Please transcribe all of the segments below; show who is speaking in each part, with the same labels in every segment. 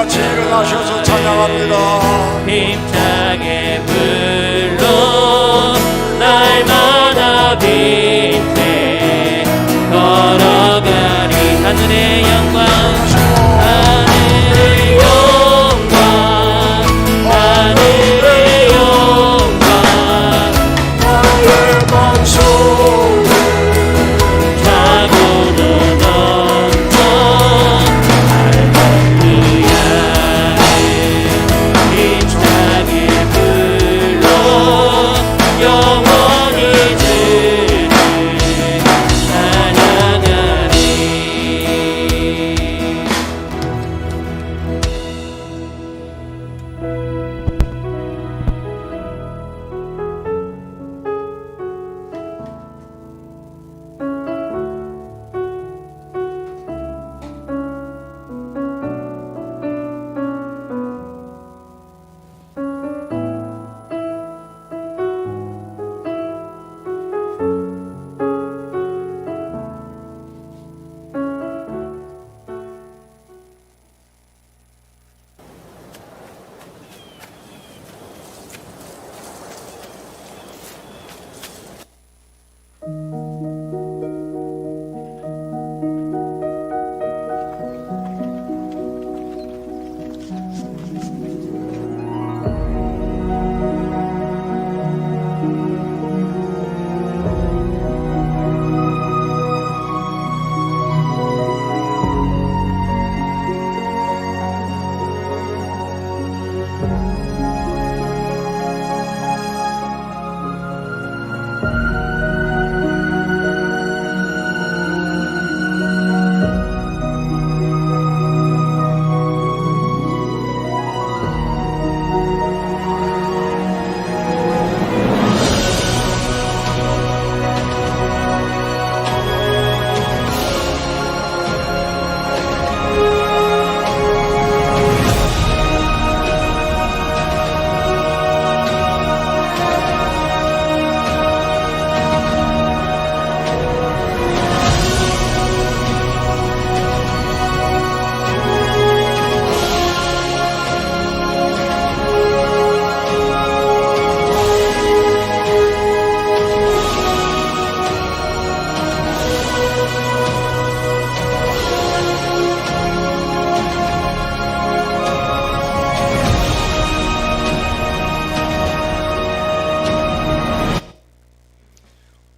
Speaker 1: 같이 일어나셔서 찬양합니다.
Speaker 2: 힘차게 불러 날마다 빛에 걸어가리. 하늘의 영광 하늘의 영광 하늘의 영광
Speaker 1: 나의 방송
Speaker 2: 타고도 넘쳐 할렐루야를 힘차게 불러 영원히 주를 찬양하리.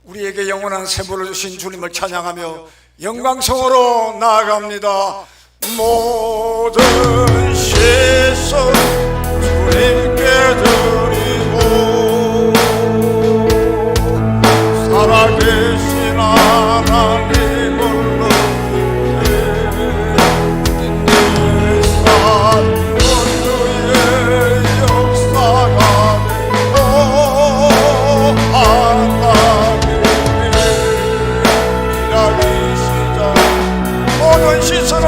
Speaker 1: 우리에게 영원한 생명을 주신 주님을 찬양하며 영광성으로 나아갑니다. 모든 시선 주님께 드리고 살아계신 하나님을 내 삶은 주의 역사가 되고 하나님의 일하기 시작. 모든 시선을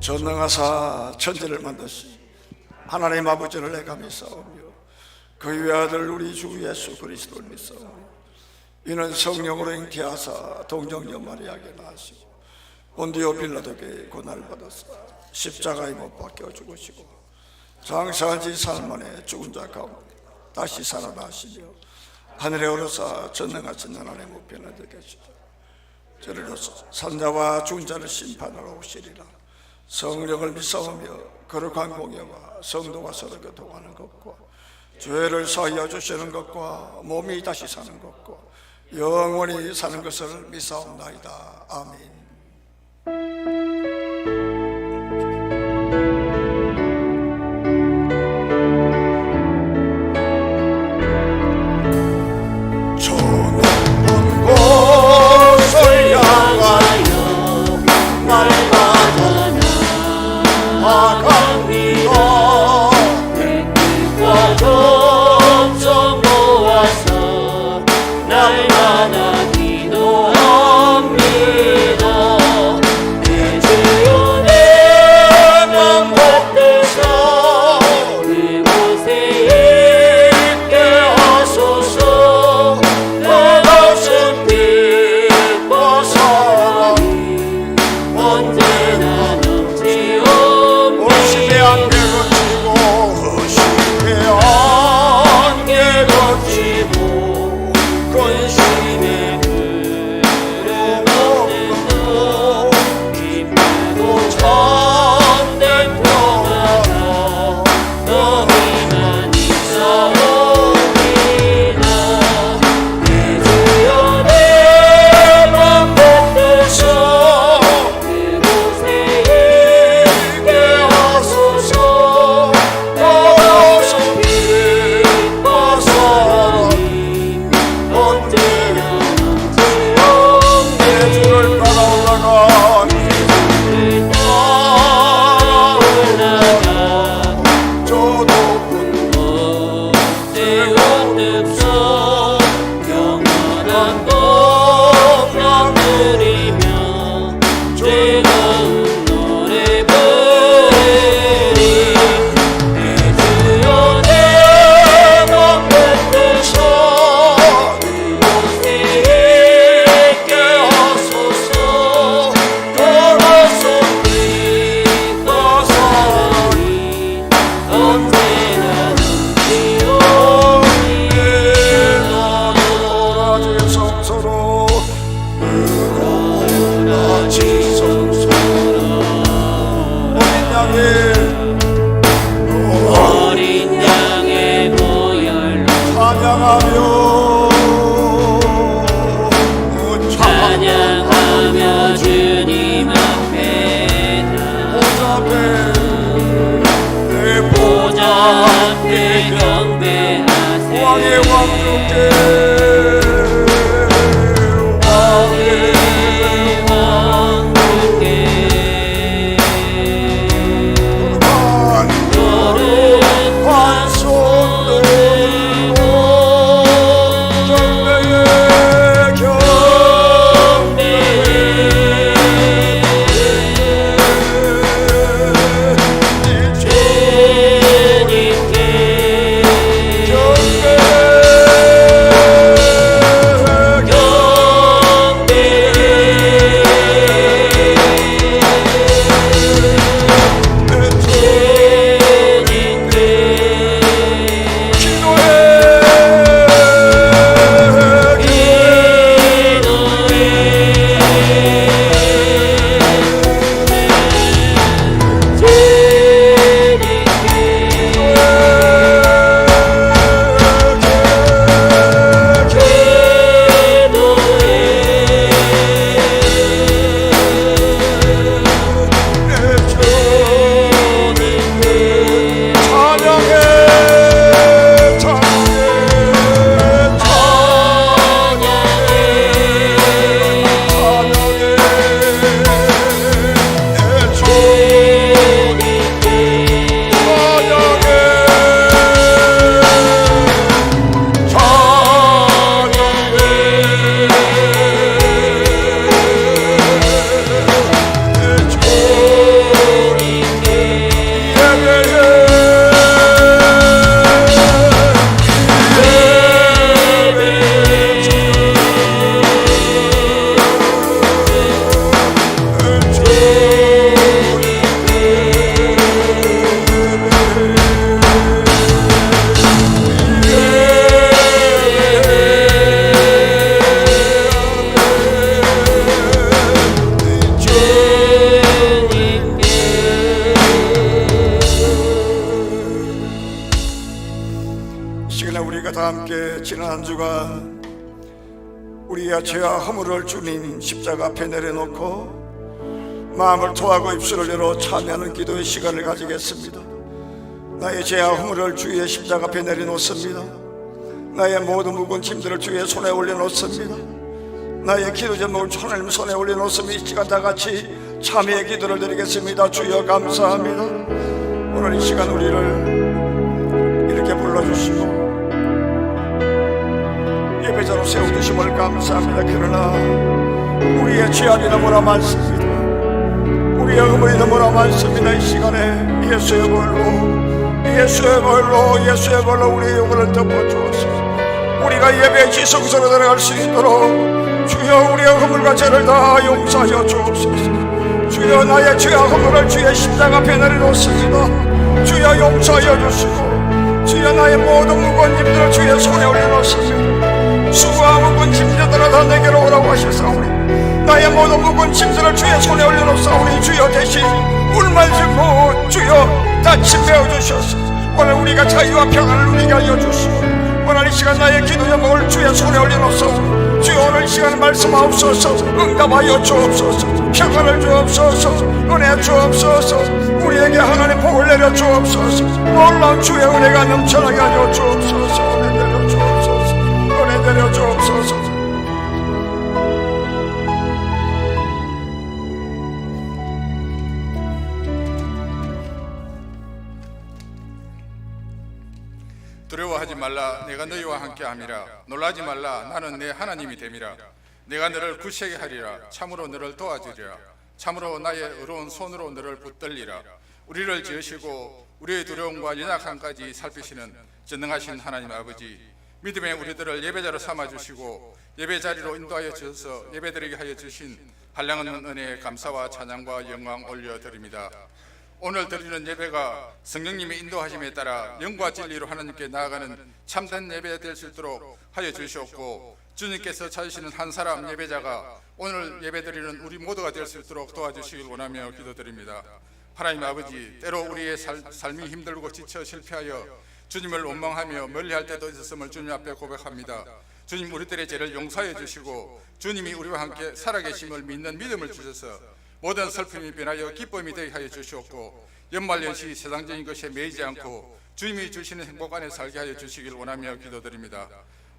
Speaker 1: 전능하사 천지를 만드시 하나님 아버지를 내가 믿사오며 그의 외아들 우리 주 예수 그리스도를 믿사오며 이는 성령으로 잉태하사 동정녀 마리아에게 낳으시고 본디오 빌라도에게 고난을 받았사 십자가에 못 박혀 죽으시고 장사한 지 사흘 만에 죽은 자 가운데 다시 살아나시며 하늘에 오르사 전능하신 하나님 우편에 계시다. 저리로서 산자와 죽은 자를 심판하러 오시리라. 성령을 믿사오며 거룩한 공예와 성도가 서로 교통하는 것과 죄를 사하여 주시는 것과 몸이 다시 사는 것과 영원히 사는 것을 믿사옵나이다. 아멘.
Speaker 2: 찬양하며 주님 앞에 보좌 앞에 경배하세.
Speaker 1: 왕의 왕국에
Speaker 2: 주님께
Speaker 1: 다 함께 지난 한 주간 우리의 죄와 허물을 주님 십자가 앞에 내려놓고 마음을 토하고 입술을 열어 참여하는 기도의 시간을 가지겠습니다. 나의 죄와 허물을 주의 십자가 앞에 내려놓습니다. 나의 모든 무거운 짐들을 주의 손에 올려놓습니다. 나의 기도 제목을 하나님 손에 올려놓습니다. 이 시간 다 같이 참회의 기도를 드리겠습니다. 주여 감사합니다. 오늘 이 시간 우리를 이렇게 불러주시고 예배자로 세워주심을 감사합니다. 그러나 우리의 죄악이 너무나 많습니다. 우리의 허물이 너무나 많습니다. 이 시간에 예수의 벌로 우리의 영혼을 덮어주옵소서. 우리가 예배의 지성소로 들어갈 수 있도록 주여 우리의 허물과 죄를 다 용서하여 주옵소서. 주여 나의 죄와 허물을 주의 십자가 앞에 내려놓습니다. 주여 용서하여 주시고 주여 나의 모든 무거운 짐들을 주의 손에 올려놓습니다. 수고와 무거운 짐들아 다 내게로 오라고 하셨사오니 나의 모든 무거운 짐들을 주의 손에 올려놓사오니 주여 대신 울말지고 주여 다침 메어주셨소. 오늘 우리가 자유와 평안을 누리게 하여 주시고 오늘 이 시간 나의 기도 제목을 주의 손에 올려놓소서. 주여 오늘 이 시간 말씀하옵소서. 응답하여 주옵소서. 평안을 주옵소서. 은혜 주옵소서. 우리에게 하나님 복을 내려 주옵소서. 놀라운 주의 은혜가 넘쳐나게 하여 주옵소서. 은혜 내려 주옵소서. 은혜 내려 주옵소서.
Speaker 3: 두려워하지 말라. 내가 너희와 함께함이라. 놀라지 말라. 나는 내 하나님이 됨이라. 내가 너를 굳세게 하리라. 참으로 너를 도와주리라. 참으로 나의 의로운 손으로 너를 붙들리라. 우리를 지으시고 우리의 두려움과 연약함까지 살피시는 전능하신 하나님 아버지, 믿음의 우리들을 예배자로 삼아주시고 예배 자리로 인도하여 주셔서 예배드리게 하여 주신 한량없는 은혜에 감사와 찬양과 영광 올려드립니다. 오늘 드리는 예배가 성령님의 인도하심에 따라 영과 진리로 하나님께 나아가는 참된 예배가 될 수 있도록 하여 주시옵고, 주님께서 찾으시는 한 사람 예배자가 오늘 예배드리는 우리 모두가 될 수 있도록 도와주시길 원하며 기도드립니다. 하나님 아버지, 때로 우리의 삶이 힘들고 지쳐 실패하여 주님을 원망하며 멀리할 때도 있었음을 주님 앞에 고백합니다. 주님, 우리들의 죄를 용서해 주시고 주님이 우리와 함께 살아계심을 믿는 믿음을 주셔서 모든 슬픔이 변하여 기쁨이 되게 하여 주시옵고, 연말연시 세상적인 것에 매이지 않고 주님이 주시는 행복 안에 살게 하여 주시길 원하며 기도드립니다.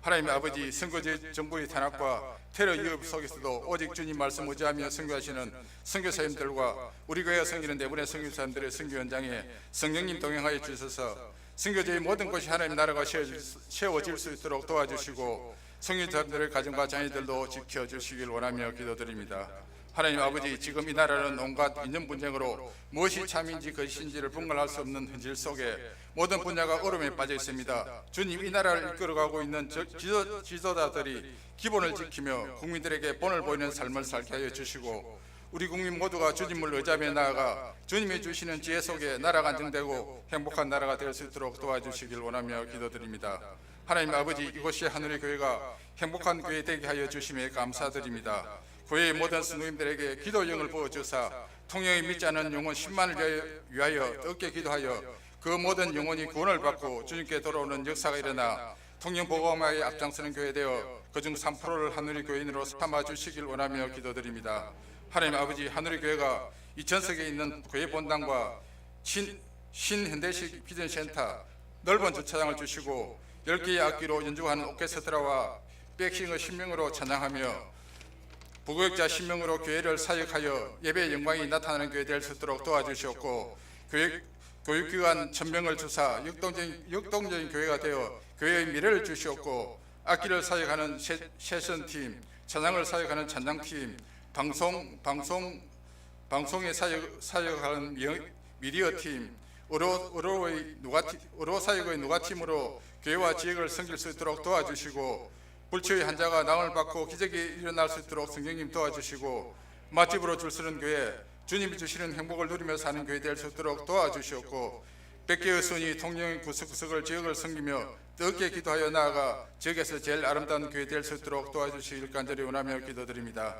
Speaker 3: 하나님 아버지, 선거제 정부의 탄압과 테러 위협 속에서도 오직 주님 말씀 의지하며 선교하시는 선교사님들과 우리 교회에 섬기는 대부분의 선교사님들의 선교 현장에 성령님 동행하여 주셔서 선교제의 모든 것이 하나님 나라가 세워질 수 있도록 도와주시고 선교사님들의 가정과 자녀들도 지켜주시길 원하며 기도드립니다. 하나님 아버지, 지금 이 나라는 온갖 이념 분쟁으로 무엇이 참인지 거짓인지를 분간할 수 없는 현실 속에 모든 분야가 어려움에 빠져 있습니다. 주님, 이 나라를 이끌어가고 있는 지도자들이 기본을 지키며 국민들에게 본을 보이는 삶을 살게 하여 주시고, 우리 국민 모두가 주님을 의지하며 나아가 주님이 주시는 지혜 속에 나라가 안정되고 행복한 나라가 될 수 있도록 도와주시길 원하며 기도드립니다. 하나님 아버지, 이곳이 하늘의 교회가 행복한 교회 되게 하여 주심에 감사드립니다. 교회의 모든 성도님들에게 기도 영을 부어주사 통영에 믿지 않은 영혼 10만을 위하여 얻게 기도하여 그 모든 영혼이 구원을 받고 주님께 돌아오는 역사가 일어나 통영 복음화에 앞장서는 교회 되어 그중 3%를 하늘의 교인으로 삼아주시길 원하며 기도드립니다. 하나님 아버지, 하늘의 교회가 이 전석에 있는 교회 본당과 신현대식 비전센터 넓은 주차장을 주시고 10개의 악기로 연주하는 오케스트라와 백싱을 10명으로 찬양하며 부교육자 10명으로 교회를 사역하여 예배의 영광이 나타나는 교회 될 수 있도록 도와주시옵고, 교육기관 1000명을 주사 역동적인 교회가 되어 교회의 미래를 주시옵고, 악기를 사역하는 세션팀, 찬양을 사역하는 찬양팀, 방송에 사역하는 미디어팀, 의로 사역의 누가팀으로 교회와 지역을 섬길 수 있도록 도와주시고, 불치의 환자가 나음을 받고 기적이 일어날 수 있도록 성령님 도와주시고, 맛집으로 줄서는 교회, 주님이 주시는 행복을 누리며 사는 교회 될 수 있도록 도와주시옵고, 100개의 순이 통영의 구석구석을 지역을 섬기며 뜨겁게 기도하여 나아가 지역에서 제일 아름다운 교회 될 수 있도록 도와주시길 간절히 원하며 기도드립니다.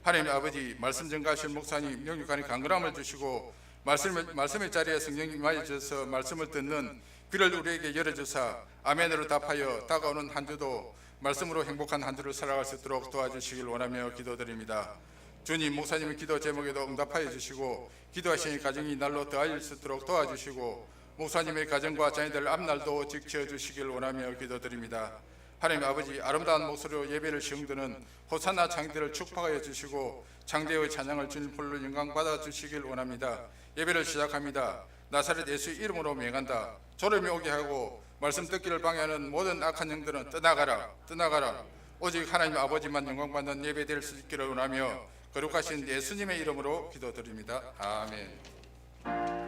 Speaker 3: 하나님 아버지, 말씀 전가하신 목사님 영육간의 강건함을 주시고 말씀의 자리에 성령님 임하여 주셔서 말씀을 듣는 귀를 우리에게 열어주사 아멘으로 답하여 다가오는 한 주도 말씀으로 행복한 한 주를 살아갈 수 있도록 도와주시길 원하며 기도드립니다. 주님, 목사님의 기도 제목에도 응답하여 주시고 기도하시는 가정이 날로 더할 수 있도록 도와주시고 목사님의 가정과 자녀들 앞날도 지켜주시길 원하며 기도드립니다. 하나님 아버지, 아름다운 목소리로 예배를 시흥드는 호산나 창대를 축복하여 주시고 창대의 찬양을 주님 불러 영광 받아 주시길 원합니다. 예배를 시작합니다. 나사렛 예수 이름으로 명한다. 졸음이 오게 하고 말씀 듣기를 방해하는 모든 악한 영들은 떠나가라, 떠나가라. 오직 하나님 아버지만 영광 받는 예배 될 수 있기를 원하며 거룩하신 예수님의 이름으로 기도드립니다. 아멘.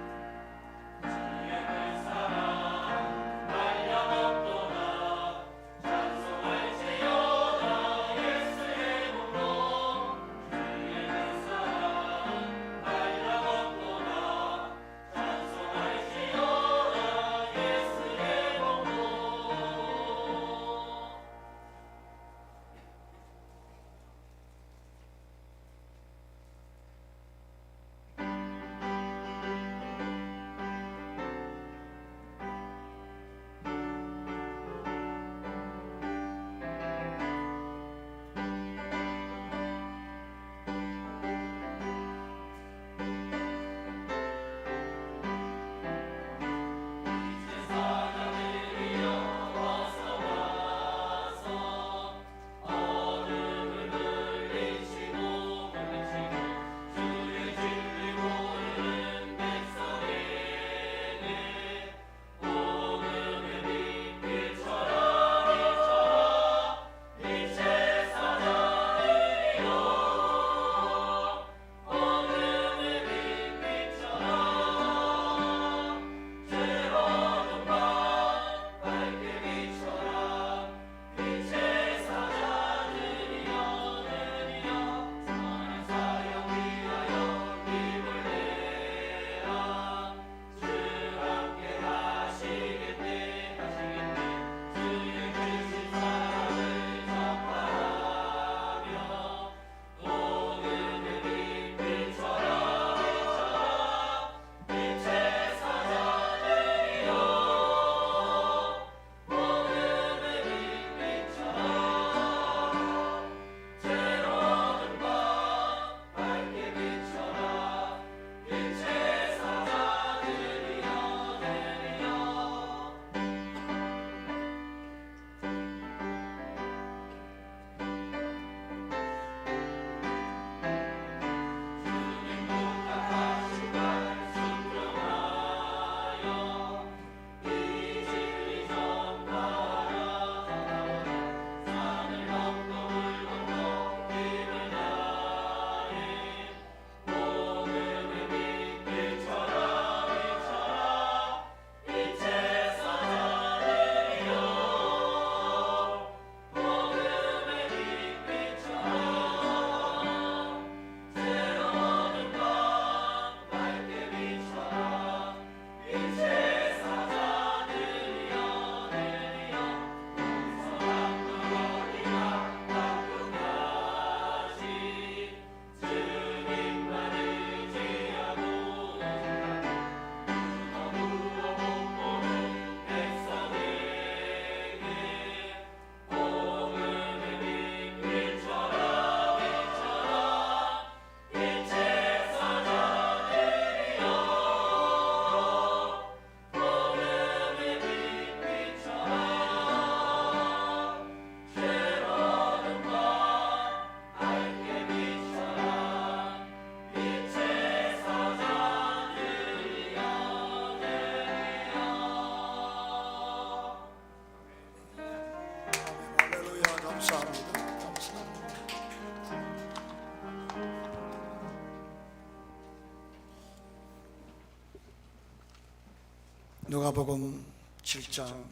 Speaker 1: 누가복음 7장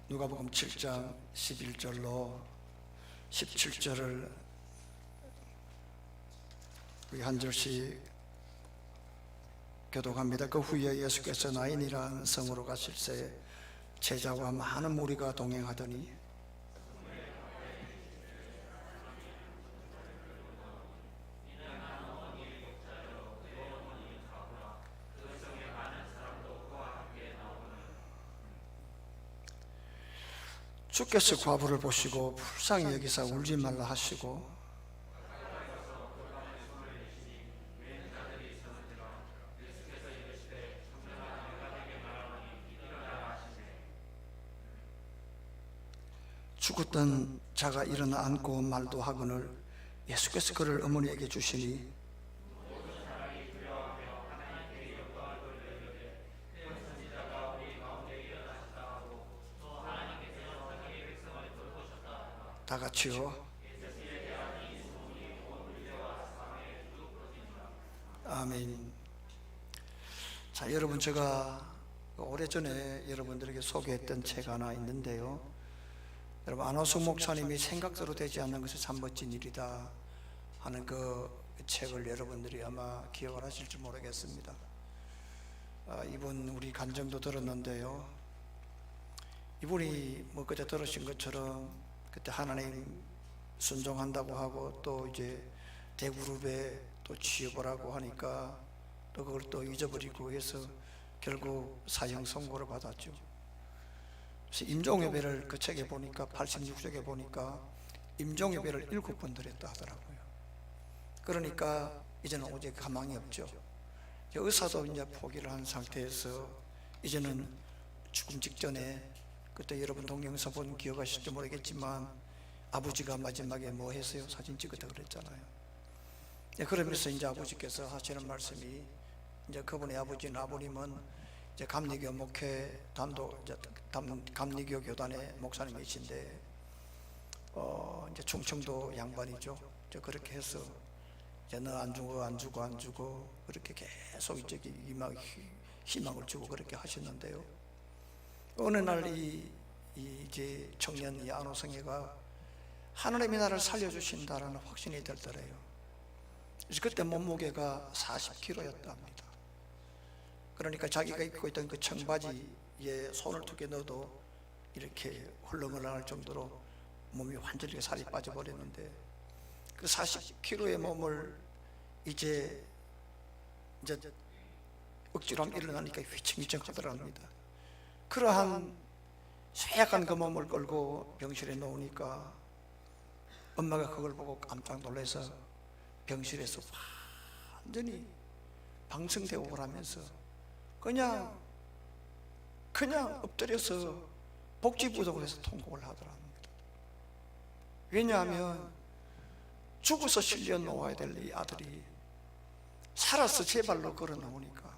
Speaker 1: 누가복음 7장 11절로 17절을 우리 한 절씩 교독합니다. 그 후에 예수께서 나인이라는 성으로 가실새 제자와 많은 무리가 동행하더니 주께서 과부를 보시고 불쌍히 여기사 울지 말라 하시고 죽었던 자가 일어나 앉고 말도 하거늘 예수께서 그를 어머니에게 주시니 다 같이요. 아멘. 자, 여러분, 제가 오래전에 여러분들에게 소개했던 책 하나 있는데요, 여러분, 안호숙 목사님이 생각대로 되지 않는 것이 참 멋진 일이다 하는 그 책을 여러분들이 아마 기억을 하실지 모르겠습니다. 이분 우리 간증도 들었는데요, 이분이 뭐 그때 들으신 것처럼 그때 하나님 순종한다고 하고 또 이제 대그룹에 또 취업을 하고 하니까 또 그걸 또 잊어버리고 해서 결국 사형 선고를 받았죠. 그래서 임종예배를 그 책에 보니까 86쪽에 보니까 임종예배를 7번 드렸다 하더라고요. 그러니까 이제는 오직 가망이 없죠. 의사도 이제 포기를 한 상태에서 이제는 죽음 직전에, 그때 여러분 동영상 본 기억하실지 모르겠지만 아버지가 마지막에 뭐 했어요? 사진 찍었다 그랬잖아요. 그러면서 이제 아버지께서 하시는 말씀이, 이제 그분의 아버님은 이제 감리교 목회 감리교 교단의 목사님이신데 이제 충청도 양반이죠. 이제 그렇게 해서 이제 너 안 주고 그렇게 계속 이제 희망을 주고 그렇게 하셨는데요. 어느 날 이제 청년 이 안호성애가 하나님이 나를 살려주신다라는 확신이 들더래요. 그래서 그때 몸무게가 40kg였다 합니다. 그러니까 자기가 입고 있던 그 청바지에 손을 2개 넣어도 이렇게 헐렁헐렁할 정도로 몸이 완전히 살이 빠져버렸는데, 그 40kg의 몸을 이제 억지로 하면 일어나니까 휘청휘청 하더랍니다. 그러한 쇠약한 그 몸을 끌고 병실에 놓으니까 엄마가 그걸 보고 깜짝 놀라서 병실에서 완전히 방성대오를 하면서 그냥 엎드려서 복지부동에서 통곡을 하더랍니다. 왜냐하면 죽어서 실려 놓아야 될 이 아들이 살아서 제 발로 걸어 나오니까.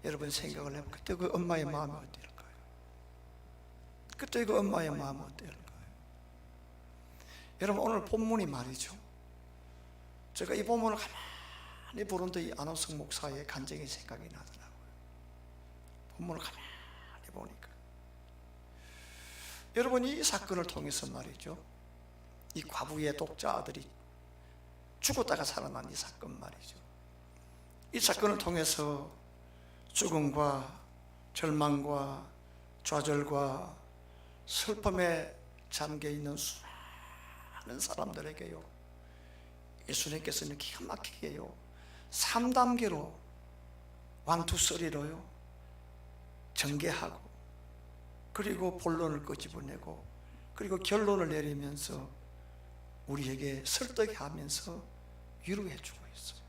Speaker 1: 여러분 생각을 해보면 그때 그 엄마의 마음이 어떨까요? 그때 그 엄마의 마음이 어떨까요? 여러분, 오늘 본문이 말이죠, 제가 이 본문을 가만히 보는데 이 안호성 목사의 간증이 생각이 나더라고요. 본문을 가만히 보니까 여러분, 이 사건을 통해서 말이죠, 이 과부의 독자 아들이 죽었다가 살아난 이 사건 말이죠, 이 사건을 통해서 죽음과 절망과 좌절과 슬픔에 잠겨있는 수많은 사람들에게요, 예수님께서는 기가 막히게요 3단계로 1, 2, 3로요 전개하고, 그리고 본론을 끄집어내고, 그리고 결론을 내리면서 우리에게 설득해 하면서 위로해 주고 있어요.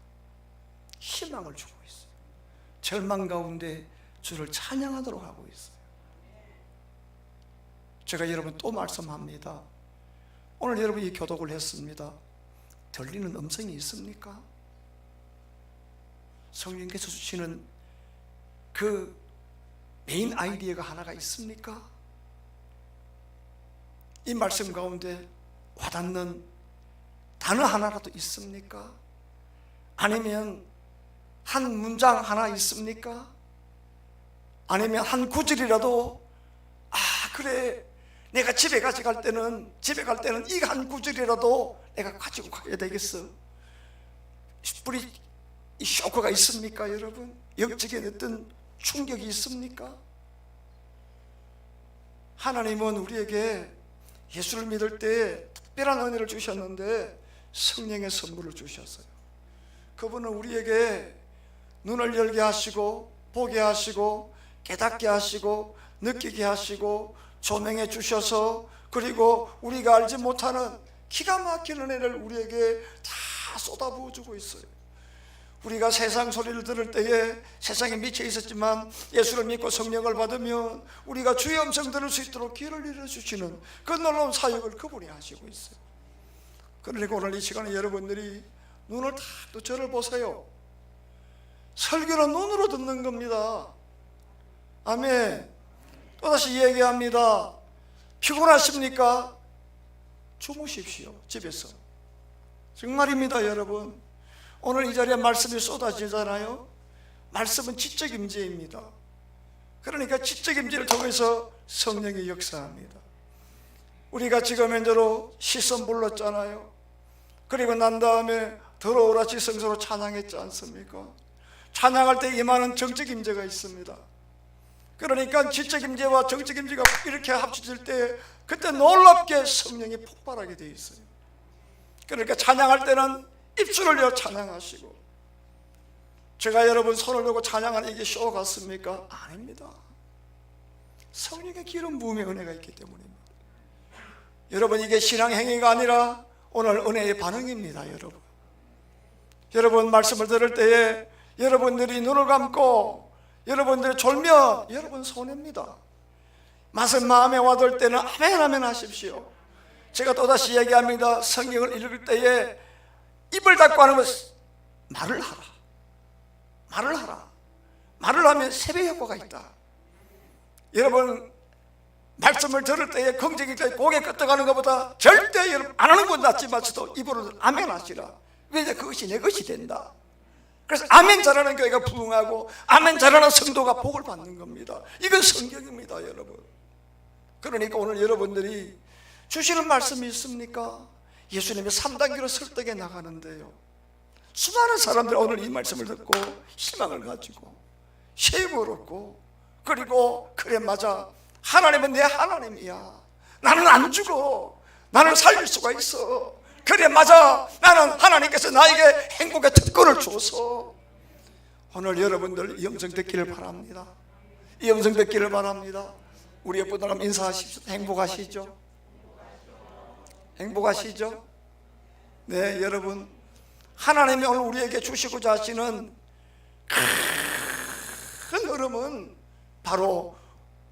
Speaker 1: 희망을 주고 있어요. 절망 가운데 주를 찬양하도록 하고 있어요. 제가 여러분 또 말씀합니다. 오늘 여러분이 교독을 했습니다. 들리는 음성이 있습니까? 성령께서 주시는 그 메인 아이디어가 하나가 있습니까? 이 말씀 가운데 와닿는 단어 하나라도 있습니까? 아니면 한 문장 하나 있습니까? 아니면 한 구절이라도, 그래, 내가 집에 갈 때는 이 한 구절이라도 내가 가지고 가야 되겠어. 우리 이 쇼크가 있습니까, 여러분? 영적인 어떤 충격이 있습니까? 하나님은 우리에게 예수를 믿을 때 특별한 은혜를 주셨는데 성령의 선물을 주셨어요. 그분은 우리에게 눈을 열게 하시고 보게 하시고 깨닫게 하시고 느끼게 하시고 조명해 주셔서, 그리고 우리가 알지 못하는 기가 막힌 은혜를 우리에게 다 쏟아부어 주고 있어요. 우리가 세상 소리를 들을 때에 세상에 미쳐 있었지만 예수를 믿고 성령을 받으면 우리가 주의 음성 들을 수 있도록 길을 열어주시는 그 놀라운 사역을 그분이 하시고 있어요. 그러니까 오늘 이 시간에 여러분들이 눈을 딱 또 저를 보세요. 설교는 눈으로 듣는 겁니다. 아멘. 또다시 얘기합니다. 피곤하십니까? 주무십시오, 집에서. 정말입니다, 여러분. 오늘 이 자리에 말씀이 쏟아지잖아요. 말씀은 지적 임재입니다. 그러니까 지적 임재를 통해서 성령이 역사합니다. 우리가 지금 현재로 시선 불렀잖아요. 그리고 난 다음에 들어오라 지성소로 찬양했지 않습니까? 찬양할 때 임하는 정적 임재가 있습니다. 그러니까 지적 임재와 정적 임재가 이렇게 합쳐질 때 그때 놀랍게 성령이 폭발하게 되어 있어요. 그러니까 찬양할 때는 입술을 여 찬양하시고, 제가 여러분 손을 들고 찬양하는 이게 쇼 같습니까? 아닙니다. 성령의 기름 부음의 은혜가 있기 때문입니다. 여러분, 이게 신앙 행위가 아니라 오늘 은혜의 반응입니다. 여러분 말씀을 들을 때에 여러분들이 눈을 감고 여러분들이 졸면 여러분 손해입니다. 맛은 마음에 와닿을 때는 아멘 아멘 하십시오. 제가 또다시 얘기합니다. 성경을 읽을 때에 입을 닫고 하는 것은 말을 하라. 말을 하라. 말을 하면 세배 효과가 있다. 여러분 말씀을 들을 때에 긍정이 때 고개 끄덕하는 것보다 절대 여러분 안 하는 건 낫지만서도 입으로 아멘 하시라. 왜냐, 그것이 내 것이 된다. 그래서 아멘 잘하는 교회가 부흥하고 아멘 잘하는 성도가 복을 받는 겁니다. 이건 성경입니다, 여러분. 그러니까 오늘 여러분들이 주시는 말씀이 있습니까? 예수님이 3단계로 설득해 나가는데요, 수많은 사람들이 오늘 이 말씀을 듣고 희망을 가지고 쉐임을 얻고, 그리고 그래 맞아, 하나님은 내 하나님이야, 나는 안 죽어, 나는 살릴 수가 있어, 그래 맞아, 나는 하나님께서 나에게 행복의 특권을 줘서. 오늘 여러분들 이 음성 듣기를 바랍니다. 이 음성 듣기를 바랍니다. 우리 옆에 사람 인사하십시오. 행복하시죠? 행복하시죠? 네, 여러분, 하나님이 오늘 우리에게 주시고자 하시는 큰 흐름은 바로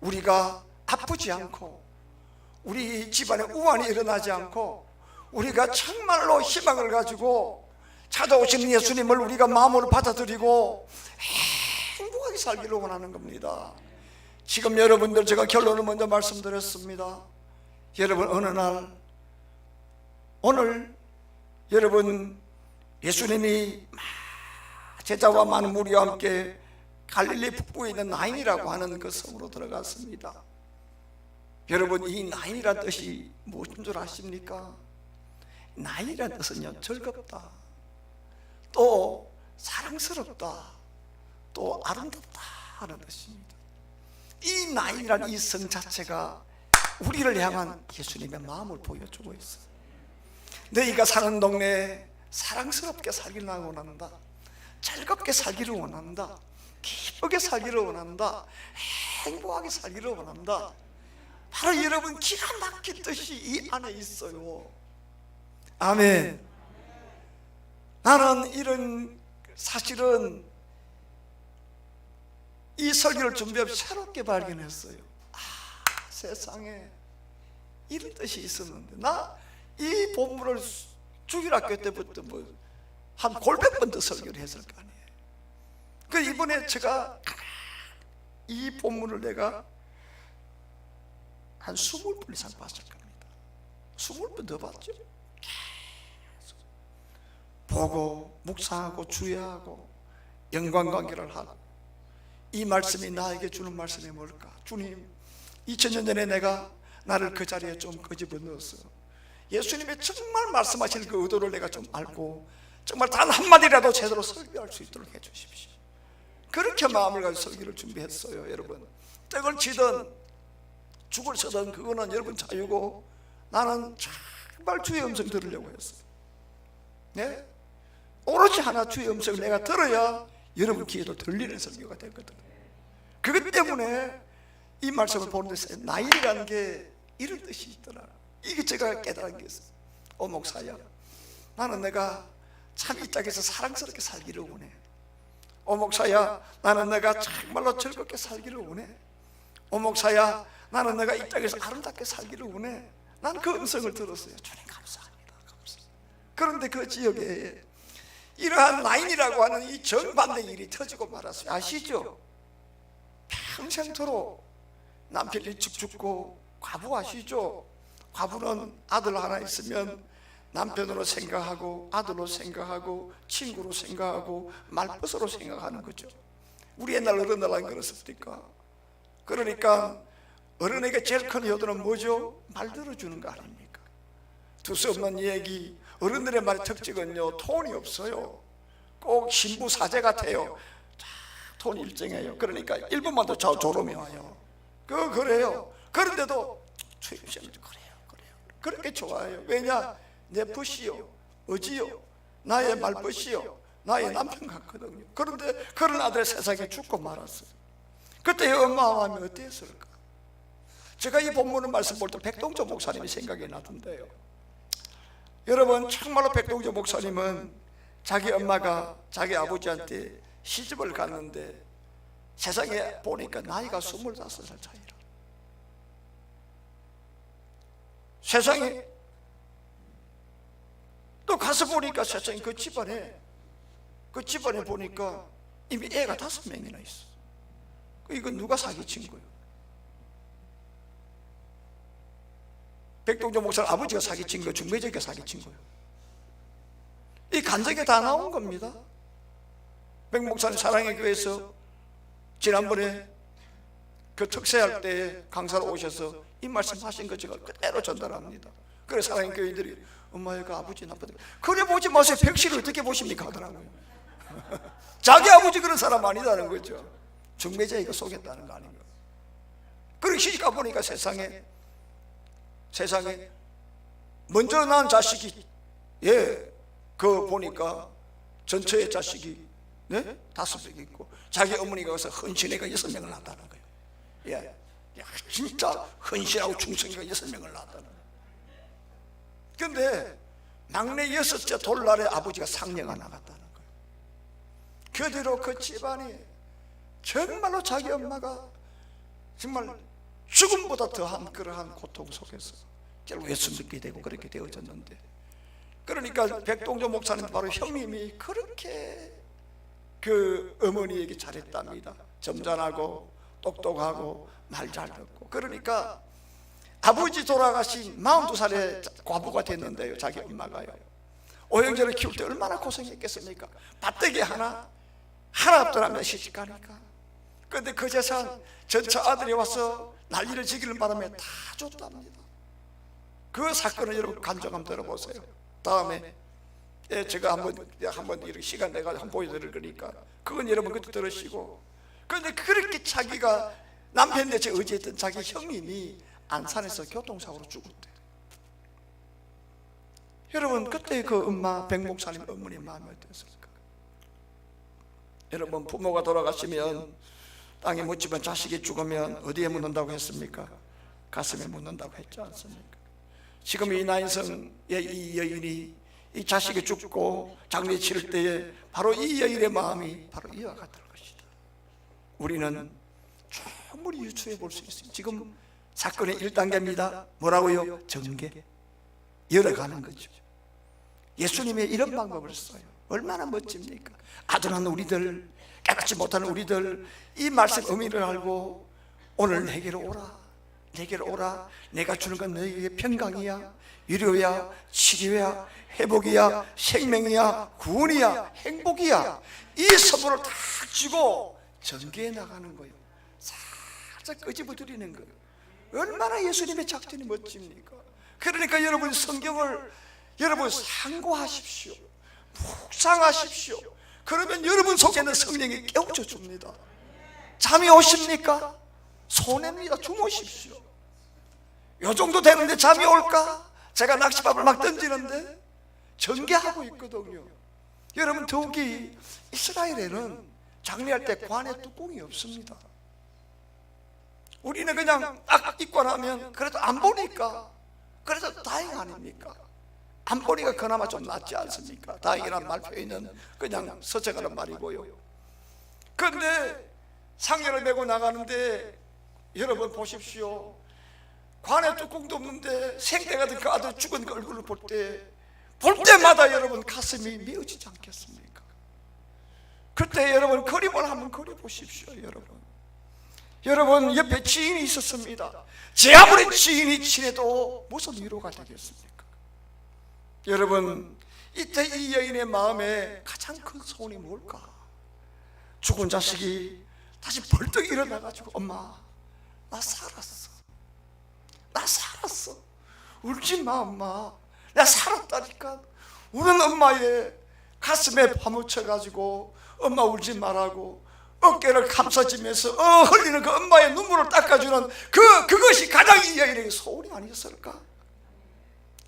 Speaker 1: 우리가 아프지 않고 우리 집안에 우환이 일어나지 않고 우리가 정말로 희망을 가지고 찾아오시는 예수님을 우리가 마음으로 받아들이고 행복하게 살기를 원하는 겁니다. 지금 여러분들, 제가 결론을 먼저 말씀드렸습니다. 여러분, 어느 날 오늘 여러분 예수님이 제자와 많은 무리와 함께 갈릴리 북부에 있는 나인이라고 하는 그 성으로 들어갔습니다. 여러분, 이 나인이란 뜻이 무엇인 줄 아십니까? 나인이란 뜻은요, 즐겁다, 또 사랑스럽다, 또 아름답다 하는 뜻입니다. 이 나인이란 이 성 자체가 우리를 향한 예수님의 마음을 보여주고 있어요. 너희가 사는 동네에 사랑스럽게 살기를 원한다, 즐겁게 살기를 원한다, 기쁘게 살기를 원한다, 행복하게 살기를 원한다. 바로 여러분 기가 막힌 뜻이 이 안에 있어요. 아멘. 나는 이런 사실은 이 설교를 준비하면서 새롭게 발견했어요. 세상에 이런 뜻이 있었는데, 나 이 본문을 주일학교 때부터 한 골백 번 더 설교를 했을 거 아니에요. 그 이번에 제가 이 본문을 내가 한 20번 이상 봤을 겁니다. 20번 더 봤죠. 보고 묵상하고 주의하고 연관관계를 하고, 이 말씀이 나에게 주는 말씀이 뭘까? 주님, 2000년 전에 내가 나를 그 자리에 좀 끄집어 넣었어. 예수님이 정말 말씀하시는 그 의도를 내가 좀 알고 정말 단 한마디라도 제대로 설교할 수 있도록 해주십시오. 그렇게 마음을 가지고 설교를 준비했어요. 여러분, 떡을 치든 죽을 서든 그거는 여러분 자유고, 나는 정말 주의 음성 들으려고 했어요. 네? 오로지 하나 주의 음성을 내가 들어야 여러분 귀에도 들리는 설교가 되거든. 그것 때문에 이 말씀을 보는데 나인이라는 게 이런 뜻이 있더라. 이게 제가 깨달은 게 있어요. 목사야, 나는 내가 참 이 땅에서 사랑스럽게 살기를 원해. 목사야, 나는 내가 정말로 즐겁게 살기를 원해. 목사야, 나는 내가 이 땅에서 아름답게 살기를 원해. 나는 그 음성을 들었어요. 주님 감사합니다. 그런데 그 지역에 이러한 나인이라고 하는 이 정반대 일이 터지고 말았어요. 아시죠? 평생토록 남편이 일찍 죽고, 과부 아시죠? 과부는 아들 하나 있으면 남편으로 생각하고, 아들로 생각하고, 친구로 생각하고, 말벗으로 생각하는 거죠. 우리 옛날 어른들 안 그렇습니까? 그러니까 어른에게 제일 큰 효도는 뭐죠? 말 들어주는 거 아닙니까? 두서 없는 얘기. 어른들의 말의 특징은요, 톤이 없어요. 꼭 신부 사제 같아요. 자, 톤이 일정해요. 그러니까 1분만 더 조름이 와요. 그래요. 그런데도 주임쌤 그래요. 그렇게 좋아해요. 왜냐? 내 벗이요, 어지요, 나의 말벗이요, 나의 남편 같거든요. 그런데 그런 아들 세상에 죽고 말았어요. 그때 엄마 마음이 어땠을까? 제가 이 본문을 말씀 볼 때 백동조 목사님이 생각이 나던데요. 여러분, 정말로 백동조 목사님은 자기 엄마가 자기 아버지한테 시집을 갔는데 세상에 보니까 나이가 25살 차이라. 세상에 또 가서 보니까 세상에 그 집안에 보니까 이미 애가 5명이나 있어. 이건 누가 사기친 거예요? 백동조 목사 아버지가 사기친 거예요? 중매제가 사기친 거예요? 이 간증에 다 나온 겁니다. 백 목사님 사랑의 교회에서 지난번에 그 특세할 때 강사로 오셔서 이 말씀하신 거 제가 그대로 전달합니다. 그래 사랑의 교인들이 엄마 얘가 아버지 나쁘다. 그래 보지 마세요. 백씨를 어떻게 보십니까 하더라고요. 자기 아버지 그런 사람 아니다는 거죠. 중매제가 속였다는 거 아닌가. 그리고 시집가 보니까 세상에 먼저 낳은 자식이 그 보니까 전처의 자식이 5명 있고 자기 어머니가 가서 헌신애가 6명을 낳았다는 거예요. 진짜 헌신하고 충성이가 6명을 낳았다는 거예요. 근데 막내 6째 돌날에 아버지가 상녀가 나갔다는 거예요. 그 뒤로 그 집안이 정말로 자기 엄마가 정말 죽음보다 더한 그러한 고통 속에서 결국 예수 믿게 되고 그렇게 되어졌는데, 그러니까 백동조 목사님 바로 형님이 그렇게 그 어머니에게 잘했답니다. 점잖하고 똑똑하고 말 잘 듣고. 그러니까 아버지 돌아가신 42살에 과부가 됐는데요, 자기 엄마가요. 오형제를 키울 때 얼마나 고생했겠습니까? 밭대기 하나 없더라면 시집가니까. 그런데 그 재산 전처 아들이 와서 난리를 지기는 바람에 다 줬답니다. 그 사건을 여러분 간증 한번 들어보세요. 다음에 제가 한번 이렇게 시간 내가 한번 보여드릴 거니까 그건 여러분 그때 들으시고. 그런데 그렇게 자기가 남편 대체 의지했던 자기 형님이 안산에서 교통사고로 죽었대. 여러분 그때 그 엄마 백 목사님 어머니 마음이 어땠을까? 여러분 부모가 돌아가시면 땅에 묻히면 자식이 죽으면 어디에 묻는다고 했습니까? 가슴에 묻는다고 했지 않습니까? 지금 이 나인성의 이 여인이 이 자식이 죽고 장례 치를 때에 바로 이 여인의 마음이 바로 이와 같을 것이다. 우리는 충분히 유추해 볼 수 있습니다. 지금 사건의 1단계입니다. 뭐라고요? 전개. 열어가는 거죠. 예수님의 이런 방법을 써요. 얼마나 멋집니까? 아둔한 우리들, 깨닫지 못하는 우리들, 이 말씀 의미를 알고 오늘 내게로 오라, 내게로 오라. 내가 주는 건 너에게 평강이야, 위로야, 치료야, 회복이야, 생명이야, 구원이야, 행복이야. 이 선물을 다 쥐고 전개해 나가는 거예요. 살짝 끄집어 드리는 거예요. 얼마나 예수님의 작전이 멋집니까? 그러니까 여러분 성경을 여러분 상고하십시오. 묵상하십시오. 그러면 여러분 속에는 성령이 깨우쳐 줍니다. 잠이 오십니까? 손해입니다. 주무십시오. 요 정도 되는데 잠이 올까? 제가 낚시밥을 막 던지는데 전개하고 있거든요. 여러분 더욱이 이스라엘에는 장례할 때 관에 뚜껑이 없습니다. 우리는 그냥 딱 입고 나면 그래도 안 보니까 그래도 다행 아닙니까? 안 보니까 그나마 좀 낫지 않습니까? 다행이란 말 표현은 그냥 서쳐가는 말이고요. 그런데 상여를 메고 나가는데 여러분 보십시오. 관에 뚜껑도 없는데 생때 같은 그 아들 죽은 그 얼굴을 볼 때마다 여러분 가슴이 미어지지 않겠습니까? 그때 여러분 그림을 한번 그려보십시오. 여러분 옆에 지인이 있었습니다. 제 아무리 지인이 친해도 무슨 위로가 되겠습니까? 여러분 이때 이 여인의 마음에 가장 큰 소원이 뭘까? 죽은 자식이 다시 벌떡 일어나가지고 엄마 나 살았어, 나 살았어, 울지 마 엄마, 나 살았다니까. 우는 엄마의 가슴에 파묻혀가지고 엄마 울지 말라고 어깨를 감싸주면서 흘리는 그 엄마의 눈물을 닦아주는 그것이 가장 이 여인에게 소원이 아니었을까?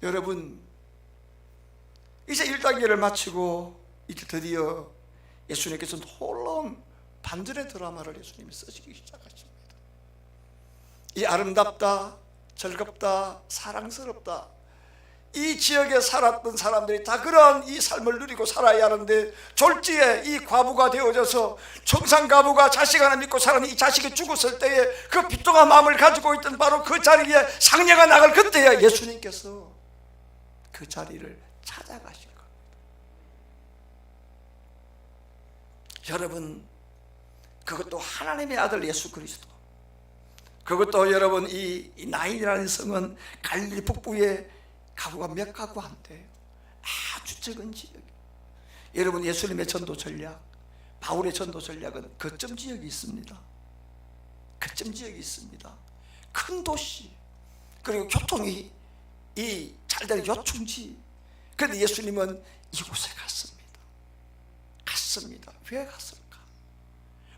Speaker 1: 여러분 이제 1단계를 마치고 이제 드디어 예수님께서 놀라운 반전의 드라마를 예수님이 쓰시기 시작하십니다. 이 아름답다, 즐겁다, 사랑스럽다, 이 지역에 살았던 사람들이 다 그러한 이 삶을 누리고 살아야 하는데 졸지에 이 과부가 되어져서 청산 과부가 자식 하나 믿고 살았는데 이 자식이 죽었을 때에 그 비통한 마음을 가지고 있던 바로 그 자리에 상녀가 나갈 그때야 예수님께서 그 자리를 찾아가신 겁니다. 여러분 그것도 하나님의 아들 예수 그리스도, 그것도 여러분 이 나인이라는 성은 갈릴리 북부에 가구가 몇 가구 안 돼요. 아주 적은 지역. 여러분 예수님의 전도 전략, 바울의 전도 전략은 거점 지역이 있습니다. 거점 지역이 있습니다. 큰 도시, 그리고 교통이 이 잘되는 요충지. 그런데 예수님은 이곳에 갔습니다. 왜 갔을까?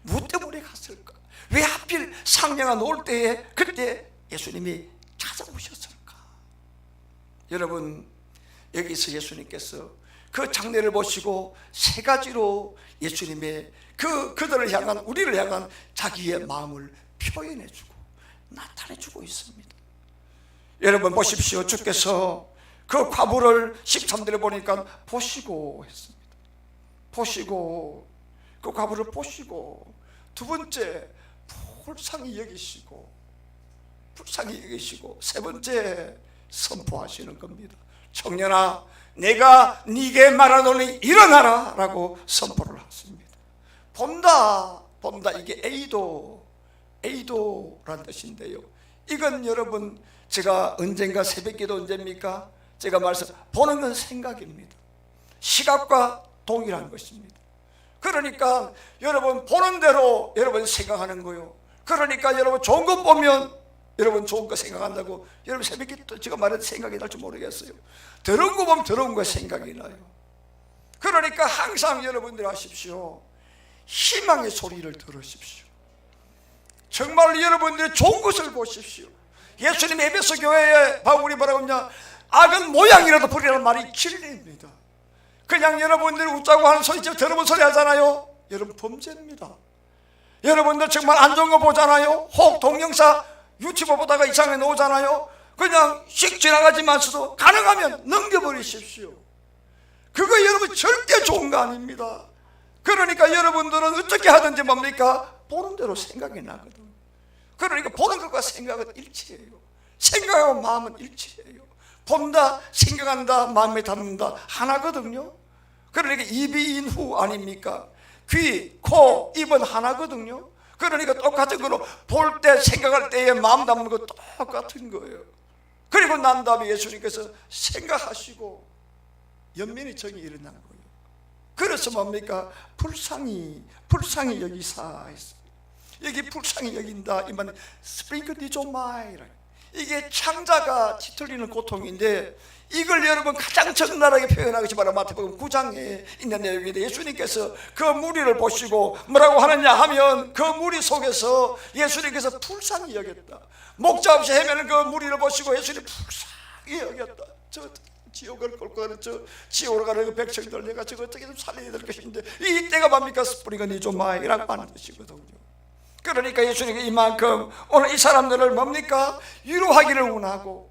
Speaker 1: 무엇 때문에 갔을까? 왜 하필 상녀가 놓을 때에 그때 예수님이 찾아오셨을까? 여러분 여기서 예수님께서 그 장례를 보시고 세 가지로 예수님의 그들을 향한, 우리를 향한 자기의 마음을 표현해주고 나타내주고 있습니다. 여러분 보십시오. 주께서 그 과부를 13절에 보니까 보시고 했습니다. 보시고, 그 과부를 보시고, 두 번째 불쌍히 여기시고, 세 번째 선포하시는 겁니다. 청년아, 내가 네게 말하노니 일어나라 라고 선포를 하십니다. 본다 이게 에이도란 뜻인데요. 이건 여러분 제가 언젠가 새벽기도 언제입니까? 제가 보는 건 생각입니다. 시각과 동일한 것입니다. 그러니까 여러분 보는 대로 여러분 생각하는 거요. 그러니까 여러분 좋은 것 보면 여러분 좋은 거 생각한다고 여러분 새벽에 제가 말해도 생각이 날지 모르겠어요. 더러운 거 보면 더러운 거 생각이 나요. 그러니까 항상 여러분들 하십시오. 희망의 소리를 들으십시오. 정말 여러분들이 좋은 것을 보십시오. 예수님 에베소 교회에 바울이 뭐라고 했냐? 악은 모양이라도 부리라는 말이 진리입니다. 그냥 여러분들이 웃자고 하는 소리, 더러운 소리 하잖아요. 여러분 범죄입니다. 여러분들 정말 안 좋은 거 보잖아요. 혹 동영상 유튜브 보다가 이상하게 나오잖아요. 그냥 씩 지나가지만서도 가능하면 넘겨버리십시오. 그거 여러분 절대 좋은 거 아닙니다. 그러니까 여러분들은 어떻게 하든지 뭡니까? 보는 대로 생각이 나거든. 그러니까 보는 것과 생각은 일치해요. 생각하고 마음은 일치해요. 본다, 생각한다, 마음에 담는다 하나거든요. 그러니까 이비인후 아닙니까? 귀, 코, 입은 하나거든요. 그러니까 똑같은 거로 볼 때, 생각할 때에 마음 담는 거 똑같은 거예요. 그리고 난 다음에 예수님께서 생각하시고 연민의 정이 일어나는 거예요. 그래서 뭡니까? 불쌍히 여기사 했어요. 여기 불쌍히 여긴다 이 말은 스프링크디조마이라, 이게 창자가 짙어지는 고통인데 이걸 여러분 가장 적나라하게 표현하기 바로 마태복음 9장에 있는 내용인데, 예수님께서 그 무리를 보시고 뭐라고 하느냐 하면 그 무리 속에서 예수님께서 불쌍히 여겼다. 목자 없이 헤매는 그 무리를 보시고 예수님이 불쌍히 여겼다. 저 지옥을 꼴고 가는 저 지옥으로 가는 그 백성들 내가 저거 어떻게 좀 살려야 될 것인데, 이때가 뭡니까? 스프링크디조마이라고 하는 뜻이거든요. 그러니까 예수님이 이만큼 오늘 이 사람들을 뭡니까? 위로하기를 원하고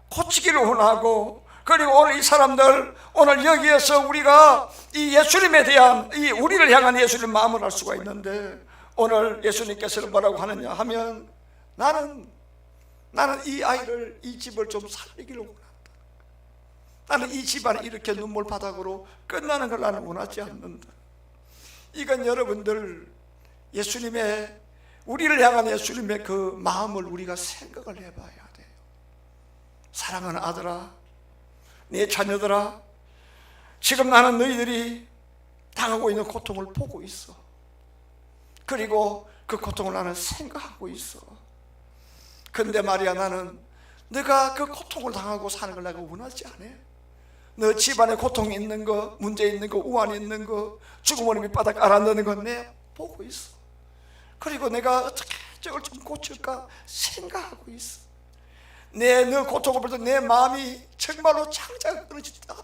Speaker 1: 고치기를 원하고, 그리고 오늘 이 사람들, 오늘 여기에서 우리가 이 예수님에 대한, 이 우리를 향한 예수님 마음을 알 수가 있는데, 오늘 예수님께서는 뭐라고 하느냐 하면, 나는 이 아이를, 이 집을 좀 살리기를 원한다. 나는 이 집안이 이렇게 눈물바닥으로 끝나는 걸 나는 원하지 않는다. 이건 여러분들, 예수님의, 우리를 향한 예수님의 그 마음을 우리가 생각을 해봐야 돼요. 사랑하는 아들아, 내 자녀들아, 지금 나는 너희들이 당하고 있는 고통을 보고 있어. 그리고 그 고통을 나는 생각하고 있어. 근데 말이야, 나는 너가 그 고통을 당하고 사는 걸 내가 원하지 않아. 너 집안에 고통이 있는 거, 문제 있는 거, 우환이 있는 거, 죽음의 밑바닥 알아내는 건 내 보고 있어. 그리고 내가 어떻게 저걸 좀 고칠까 생각하고 있어. 너 고통을 볼 때 내 마음이 정말로 창자가 끊어지다 아파.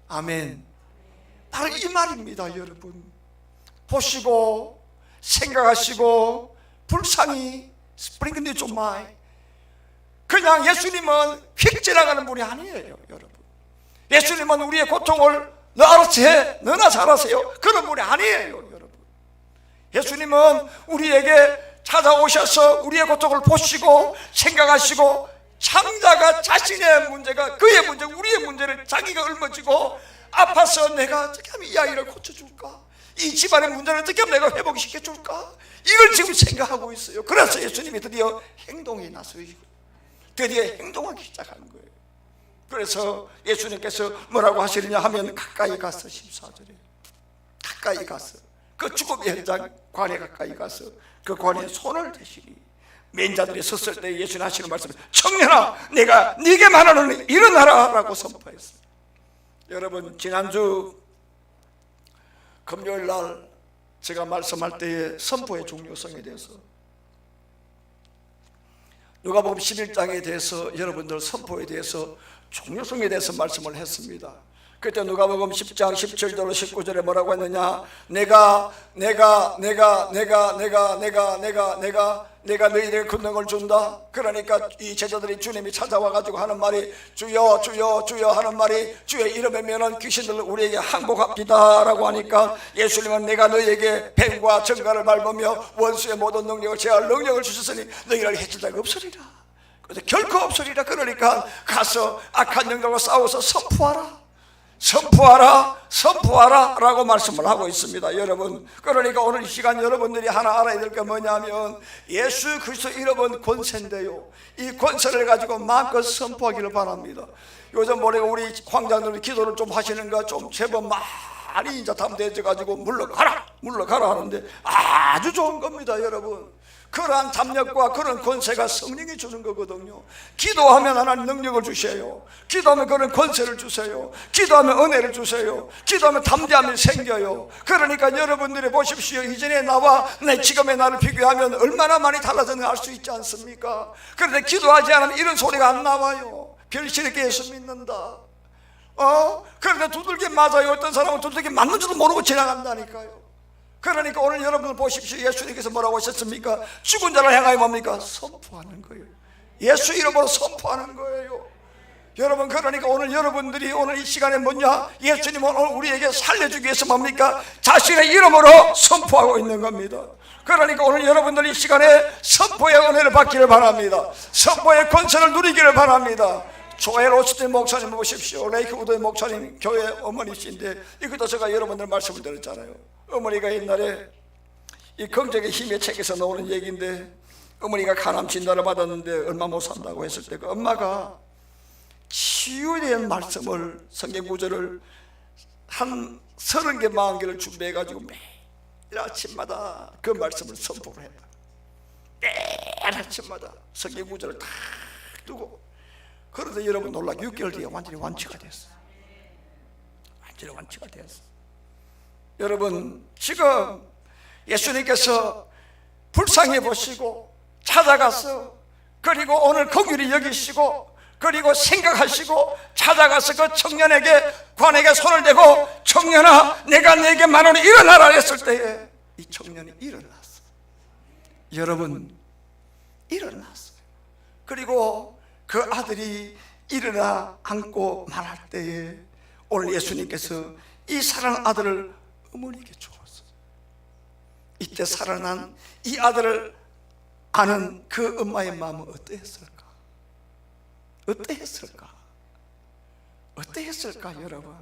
Speaker 1: 아멘. 바로 이 말입니다. 여러분 보시고 생각하시고 불쌍히 Bring it to mind. 그냥 예수님은 휙 지나가는 분이 아니에요. 여러분, 예수님은 우리의 고통을 너 알아서 해, 너나 잘하세요, 그런 분이 아니에요. 여러분, 예수님은 우리에게 찾아오셔서 우리의 고통을 보시고 생각하시고, 창자가 자신의 문제가 그의 문제, 우리의 문제를 자기가 짊어지고 아파서 내가 어떻게 하면 이 아이를 고쳐줄까, 이 집안의 문제를 어떻게 하면 내가 회복시켜줄까, 이걸 지금 생각하고 있어요. 그래서 예수님이 드디어 행동에 나서시고 드디어 행동하기 시작한 거예요. 그래서 예수님께서 뭐라고 하시느냐 하면, 가까이 가서 14절에 가까이 가서 그 죽음의 현장 관에 가까이 가서 그 관에 손을 대시니, 맨자들이 섰을 때 예수님 하시는 말씀은, 청년아 내가 네게 말하노니 일어나라 라고 선포했어요. 여러분, 지난주 금요일 날 제가 말씀할 때에 선포의 중요성에 대해서, 누가복음 11장에 대해서, 여러분들 선포에 대해서, 중요성에 대해서 말씀을 했습니다. 그때 누가복음 10장 17절로 19절에 뭐라고 했느냐, 내가 너희에게 권능을 준다. 그러니까 이 제자들이 주님이 찾아와 가지고 하는 말이, 주여 주여 주여 하는 말이, 주의 이름이면은 귀신들 우리에게 항복합니다 라고 하니까, 예수님은 내가 너희에게 뱀과 정갈을 밟으며 원수의 모든 능력을 제할 능력을 주셨으니 너희를 해칠 자가 없으리라. 그래서 결코 없으리라. 그러니까 가서 악한 영들과 싸워서 선포하라 라고 말씀을 하고 있습니다. 여러분, 그러니까 오늘 이 시간 여러분들이 하나 알아야 될 게 뭐냐면, 예수 그리스도 이름은 권세인데요, 이 권세를 가지고 마음껏 선포하기를 바랍니다. 요즘 우리가 우리 황장들이 기도를 좀 하시는가, 좀 제법 많이 이제 담대해져 가지고 물러가라 하는데, 아주 좋은 겁니다. 여러분, 그러한 담력과 그런 권세가 성령이 주는 거거든요. 기도하면 하나님 능력을 주세요. 기도하면 그런 권세를 주세요. 기도하면 은혜를 주세요. 기도하면 담대함이 생겨요. 그러니까 여러분들이 보십시오. 이전에 나와 내 지금의 나를 비교하면 얼마나 많이 달라졌는지 알 수 있지 않습니까? 그런데 기도하지 않으면 이런 소리가 안 나와요. 별실에게 예수 믿는다. 그런데 두들겨 맞아요. 어떤 사람은 두들겨 맞는 줄도 모르고 지나간다니까요. 그러니까 오늘 여러분들 보십시오. 예수님께서 뭐라고 하셨습니까? 죽은 자를 향하여 뭡니까? 선포하는 거예요. 예수 이름으로 선포하는 거예요. 여러분, 그러니까 오늘 여러분들이 오늘 이 시간에 뭐냐, 예수님은 오늘 우리에게 살려주기 위해서 뭡니까? 자신의 이름으로 선포하고 있는 겁니다. 그러니까 오늘 여러분들이 이 시간에 선포의 은혜를 받기를 바랍니다. 선포의 권세를 누리기를 바랍니다. 조엘 오스틴 목사님 보십시오. 레이크우드 목사님 교회 어머니신데, 이것도 제가 여러분들 말씀을 드렸잖아요. 어머니가 옛날에 이 긍정의 힘의 책에서 나오는 얘기인데, 어머니가 간암 진단을 받았는데 얼마 못 산다고 했을 때, 그 엄마가 치유에 대한 말씀을, 성경 구절을 한 30개 40개를 준비해 가지고 매일 아침마다 그 말씀을 선포를 했다. 매일 아침마다 성경 구절을 다 두고, 그런데 여러분 놀라, 6개월 뒤에 완전히 완치가 됐어요. 완전히 완치가 됐어요. 여러분, 지금 예수님께서 불쌍히 보시고 찾아가서, 그리고 오늘 긍휼히 여기시고, 그리고 생각하시고 찾아가서 그 청년에게, 관에게 손을 대고, 청년아 내가 네게 말하노니 일어나라 했을 때에 이 청년이 일어났어. 여러분 일어났어요. 그리고 그 아들이 일어나 앉고 말할 때에 오늘 예수님께서 이 살아난 아들을 어머니에게 주었어요. 이때 살아난 이 아들을 아는 그 엄마의 마음은 어떠했을까? 어떠했을까? 어떠했을까 여러분?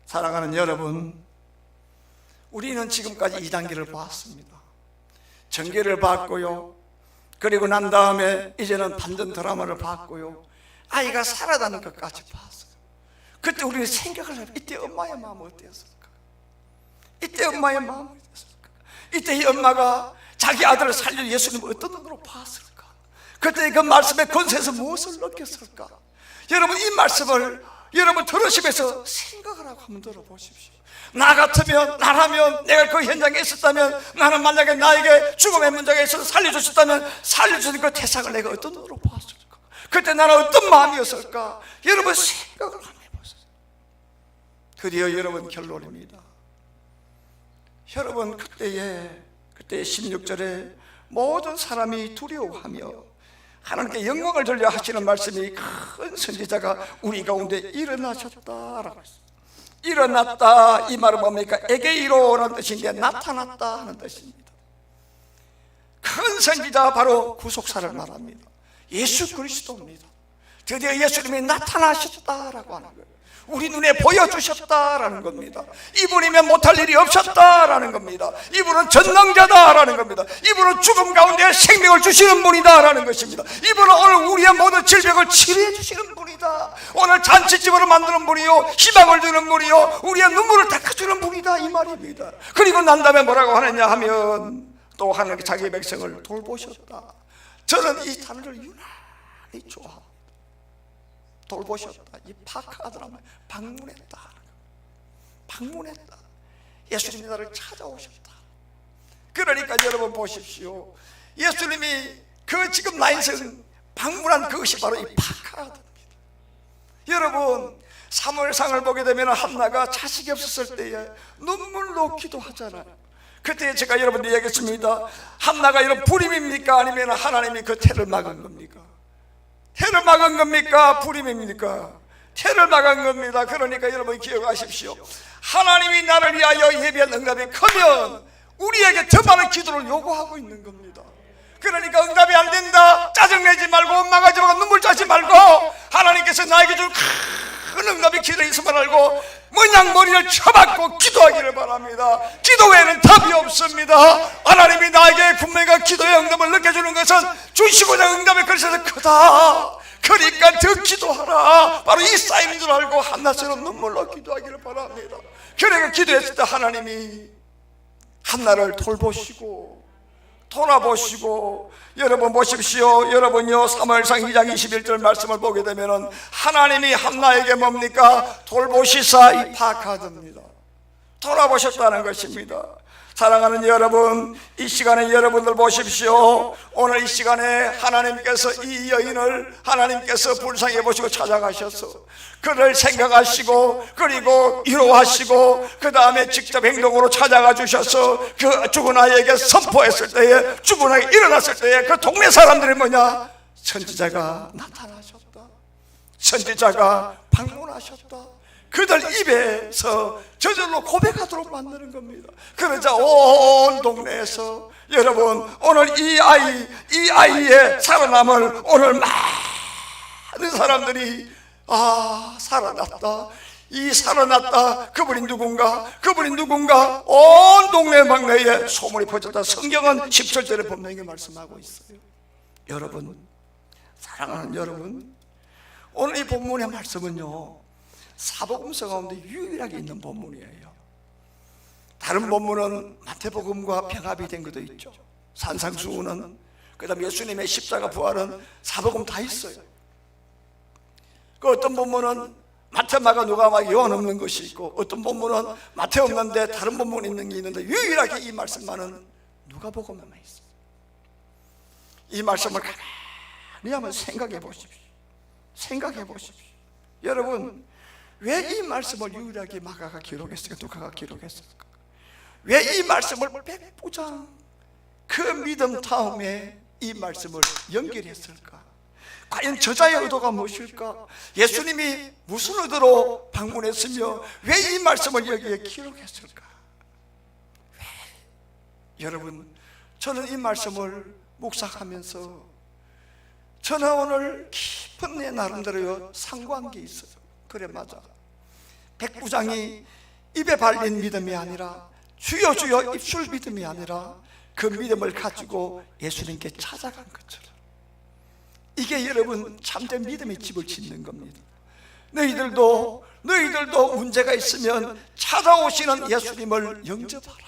Speaker 1: 사랑하는 여러분, 우리는 지금까지 2단계를 봤습니다. 전개를 봤고요, 그리고 난 다음에 이제는 반전 드라마를 봤고요, 아이가 살아나는 것까지 봤어요. 그때 우리는 생각을 해요. 이때 엄마의 마음은 어땠을까? 이때 엄마의 마음은 어땠을까? 이때 이 엄마가 자기 아들을 살려 예수님을 어떤 눈으로 봤을까? 그때 그 말씀의 권세에서 무엇을 느꼈을까? 여러분 이 말씀을 여러분 들으시면서 생각을 하고 한번 들어보십시오. 나 같으면, 나라면, 내가 그 현장에 있었다면, 나는 만약에 나에게 죽음의 문제가 있어서 살려주셨다면 살려주신 그 대상을 내가 어떤 눈으로 봤을까? 그때 나는 어떤 마음이었을까? 여러분 생각을 한번 해보세요. 드디어 여러분 결론입니다. 여러분 그때 16절에 모든 사람이 두려워하며 하나님께 영광을 돌려 하시는 말씀이 큰 선지자가 우리 가운데 일어나셨다라고 했어요. 일어났다, 이 말은 뭡니까? 에게이로라는 뜻인데 나타났다 하는 뜻입니다. 큰 선지자 바로 구속사를 말합니다. 예수 그리스도입니다. 드디어 예수님이 나타나셨다라고 하는 거예요. 우리 눈에 보여주셨다라는 겁니다. 이분이면 못할 일이 없었다라는 겁니다. 이분은 전능자다라는 겁니다. 이분은 죽음 가운데 생명을 주시는 분이다라는 것입니다. 이분은 오늘 우리의 모든 질병을 치료해 주시는 분이다. 오늘 잔치집으로 만드는 분이요, 희망을 주는 분이요, 우리의 눈물을 닦아주는 분이다, 이 말입니다. 그리고 난 다음에 뭐라고 하느냐 하면 또 하나님께 자기 백성을 돌보셨다. 저는 이 단어를 유난히 좋아합니다. 돌보셨다. 이 파카드라면 방문했다. 방문했다. 예수님이 나를 찾아오셨다. 그러니까 여러분 보십시오. 예수님이 그 지금 나 인생 방문한 그것이 바로 이 파카드입니다. 여러분 사무엘상을 보게 되면 한나가 자식이 없었을 때에 눈물로 기도하잖아요. 그때 제가 여러분들 얘기했습니다. 한나가 이런 불임입니까? 아니면 하나님이 그 태를 막은 겁니까? 태를 막은 겁니까? 불임입니까? 태를 막은 겁니다. 그러니까 여러분 기억하십시오. 하나님이 나를 위하여 예비한 응답이 크면 우리에게 더 많은 기도를 요구하고 있는 겁니다. 그러니까 응답이 안 된다, 짜증내지 말고 원망하지 말고 눈물 짜지 말고 하나님께서 나에게 줄 큰 응답이 기도에 있음을 알고 그냥 머리를 쳐박고 기도하기를 바랍니다. 기도 외에는 답이 없습니다. 하나님이 나에게 분명히 기도의 응답을 느껴주는 것은 주시고자 응답의 그릇에서 크다. 그러니까 더 기도하라. 바로 이 사인인 줄 알고 한나처럼 눈물로 기도하기를 바랍니다. 그러니까 기도했을 때 하나님이 한나를 돌보시고 돌아보시고, 여러분 보십시오. 여러분요 사무엘상 2장 21절 말씀을 보게 되면은 하나님이 한나에게 뭡니까? 돌보시사 이 파카드입니다. 돌아보셨다는 것입니다. 사랑하는 여러분, 이 시간에 여러분들 보십시오. 오늘 이 시간에 하나님께서 이 여인을 하나님께서 불쌍히 보시고 찾아가셔서 그를 생각하시고 그리고 위로하시고 그 다음에 직접 행동으로 찾아가 주셔서 그 죽은 아이에게 선포했을 때에, 죽은 아이가 일어났을 때에 그 동네 사람들이 뭐냐? 선지자가 나타나셨다. 선지자가 방문하셨다. 그들 입에서 저절로 고백하도록 만드는 겁니다. 그러자 온 동네에서 여러분 오늘 이 아이의 살아남을 오늘 많은 사람들이 살아났다. 이 살아났다. 그분이 누군가 온 동네 막내에 소문이 퍼졌다. 성경은 17절에 분명히 말씀하고 있어요. 여러분, 사랑하는 여러분, 오늘 이 본문의 말씀은요 사복음서 가운데 유일하게 있는 본문이에요. 다른 본문은 마태복음과 병합이 된 것도 있죠. 산상수훈은, 그 다음 예수님의 십자가 부활은 사복음 다 있어요. 그 어떤 본문은 마태, 마가, 누가, 막 요한 없는 것이 있고, 어떤 본문은 마태 없는데 다른 본문 있는 게 있는데 유일하게 이 말씀만은 누가복음에만 있어요. 이 말씀을 가만히 한번 생각해 보십시오. 생각해 보십시오. 여러분, 왜 이 말씀을 유일하게 마가가 기록했을까? 누가가 기록했을까? 왜 이 말씀을 백부장 그 믿음 다음에 이 말씀을 연결했을까? 과연 저자의 의도가 무엇일까? 예수님이 무슨 의도로 방문했으며 왜 이 말씀을 여기에 기록했을까? 여러분, 저는 이 말씀을 묵상하면서 저는 오늘 깊은 내 나름대로 상고한 게 있어요. 그래, 맞아. 백부장이 입에 발린 믿음이 아니라 주여 주여 입술 믿음이 아니라 그 믿음을 가지고 예수님께 찾아간 것처럼, 이게 여러분 참된 믿음의 집을 짓는 겁니다. 너희들도 문제가 있으면 찾아오시는 예수님을 영접하라.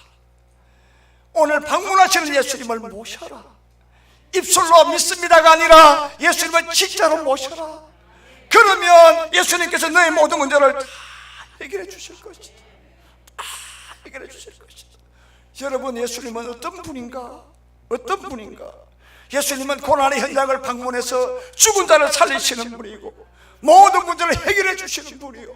Speaker 1: 오늘 방문하시는 예수님을 모셔라. 입술로 믿습니다가 아니라 예수님을 진짜로 모셔라. 그러면 예수님께서 너의 모든 문제를 다 해결해 주실 것이다. 해결해 주실 것이다. 여러분, 예수님은 어떤 분인가? 어떤 분인가? 예수님은 고난의 현장을 방문해서 죽은 자를 살리시는 분이고 모든 문제를 해결해 주시는 분이요,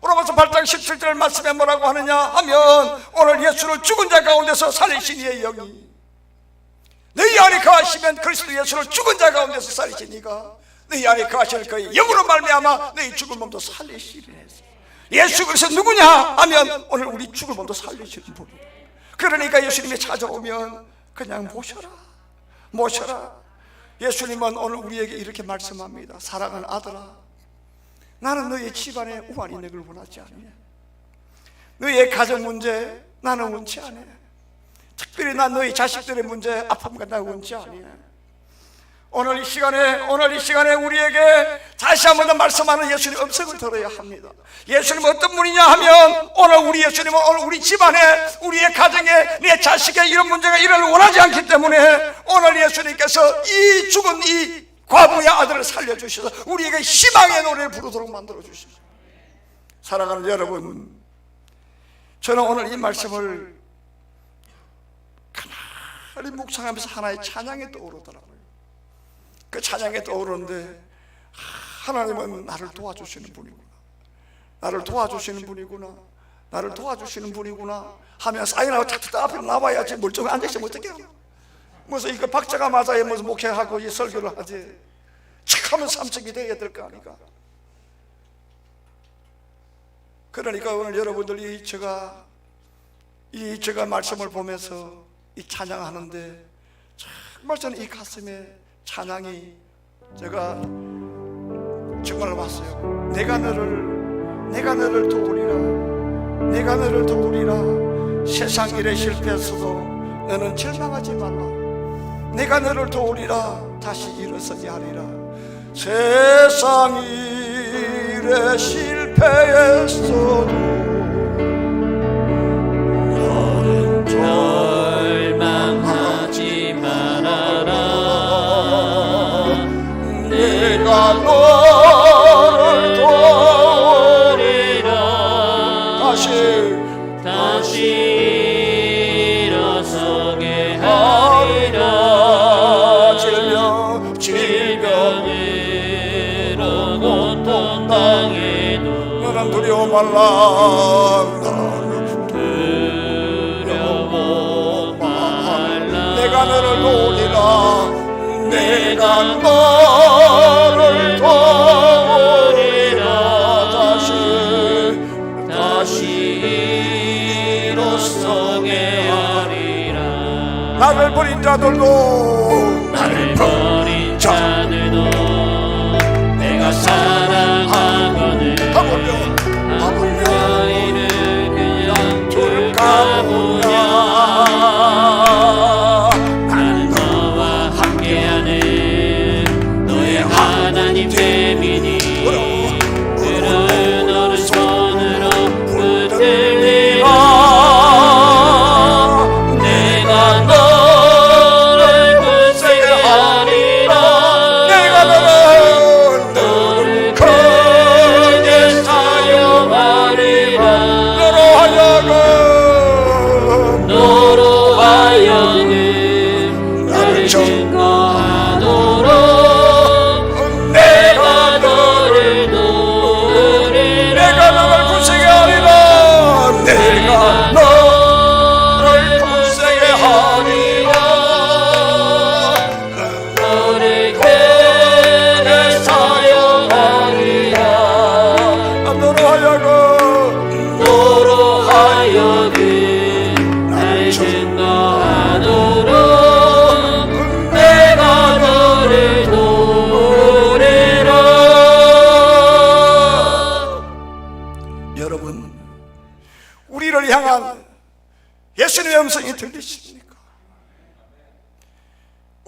Speaker 1: 로마서 8장 17절 말씀에 뭐라고 하느냐 하면, 오늘 예수를 죽은 자 가운데서 살리신 이의 영이 너희 안에 거하시면 그리스도 예수를 죽은 자 가운데서 살리신 이가 너희 안에 거하실 그의 영으로 말미암아 너희 죽은 몸도 살리시리라. 예수 그리스도 누구냐 하면 오늘 우리 죽은 몸도 살리시는 분이에요. 그러니까 예수님이 찾아오면 그냥 모셔라. 예수님은 오늘 우리에게 이렇게 말씀합니다. 사랑하는 아들아, 나는 너의 집안에 우환이 있는 걸 원하지 않냐. 너의 가정 문제 나는 원치 않아. 특별히 난 너희 자식들의 문제, 아픔과 나 원치 않냐. 오늘 이 시간에 우리에게 다시 한 번 더 말씀하는 예수님 음성을 들어야 합니다. 예수님은 어떤 분이냐 하면, 오늘 우리 예수님은 오늘 우리 집안에, 우리의 가정에, 내 자식의 이런 문제가 일어나를 원하지 않기 때문에 오늘 예수님께서 이 죽은 이 과부의 아들을 살려주셔서 우리에게 희망의 노래를 부르도록 만들어주십니다. 사랑하는 여러분, 저는 오늘 이 말씀을 가만히 묵상하면서 하나의 찬양이 떠오르더라고요. 그 찬양이 떠오르는데, 하나님은 나를 도와주시는 분이구나, 나를 도와주시는 분이구나 하면 사인하고 탁탁 앞에 나와야지. 멀쩡히 앉아있으면 어떻게 하나? 무슨 이거 박자가 맞아야 무슨 목회하고 이 설교를 하지. 착하면 삼척이 되어야 될 거 아닌가. 그러니까 오늘 여러분들이 제가 말씀을 보면서 이 찬양하는데 정말 저는 이 가슴에 찬양이 제가 정말 왔어요. 내가 너를 도우리라. 세상 일에 실패했어도 너는 절망하지 말라. 내가 너를 도우리라. 다시 일어서게 하리라. 세상 일에 실패했어도 너는
Speaker 2: 절망하지 말아라.
Speaker 1: 내가 너를 도우리라. 다시
Speaker 2: 일어서게 하리라. 질병으로 고통 당해도
Speaker 1: 너는 두려워 말라. 내가 너를 도우리라. 내가 너를 도우리라. 다시
Speaker 2: 일어서게 하리라.
Speaker 1: 나를 버린 자들도
Speaker 2: 내가 사랑하거늘 너희를 그냥 둘까 보냐. 나는 너와 함께하는 너의 하나님 됨이니 그는 오른손으로 붙들리라. 내가 너를 굳세게 하리라.
Speaker 1: 너를 크게 사용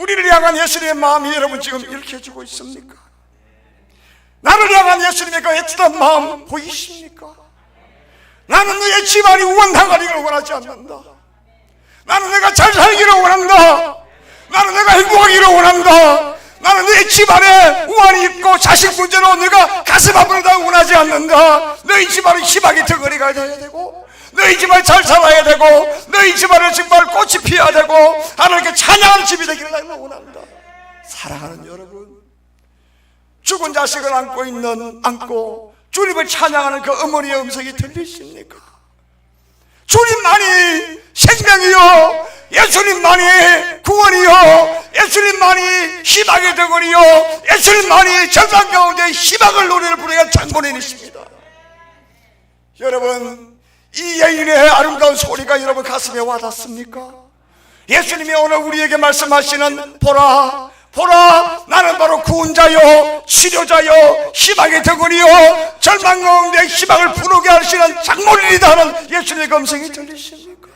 Speaker 1: 우리를 향한 예수님의 마음이 여러분 지금 이렇게 해주고 있습니까? 나를 향한 예수님의 그 애틋한 마음 보이십니까? 나는 너의 집안이 우원당하기를 원하지 않는다. 나는 내가 잘 살기를 원한다. 나는 내가 행복하기를 원한다. 나는 너의 집안에 우환이 있고 자식 문제로 내가 가슴 아프다 원하지 않는다. 너희 집안은 희망의 덩어리가 되어야 되고, 너희 집안이 잘 살아야 되고, 너희 집안에 정말 꽃이 피어야 되고, 하나님께 찬양하는 집이 되기를 나는 원한다. 사랑하는 여러분, 죽은 자식을 안고 주님을 찬양하는 그 어머니의 음성이 들리십니까? 주님만이 생명이요, 예수님만이 구원이요, 예수님만이 희망의 덩어리요, 예수님만이 절망 가운데 희망을 노래를 부르는 장본인이십니다. 여러분, 이 여인의 아름다운 소리가 여러분 가슴에 와닿습니까? 예수님이 오늘 우리에게 말씀하시는 보라 나는 바로 구원자요, 치료자요, 희망의 덩어리요, 절망 가운데 희망을 부르게 하시는 장본인이다 하는 예수님의 음성이 들리십니까?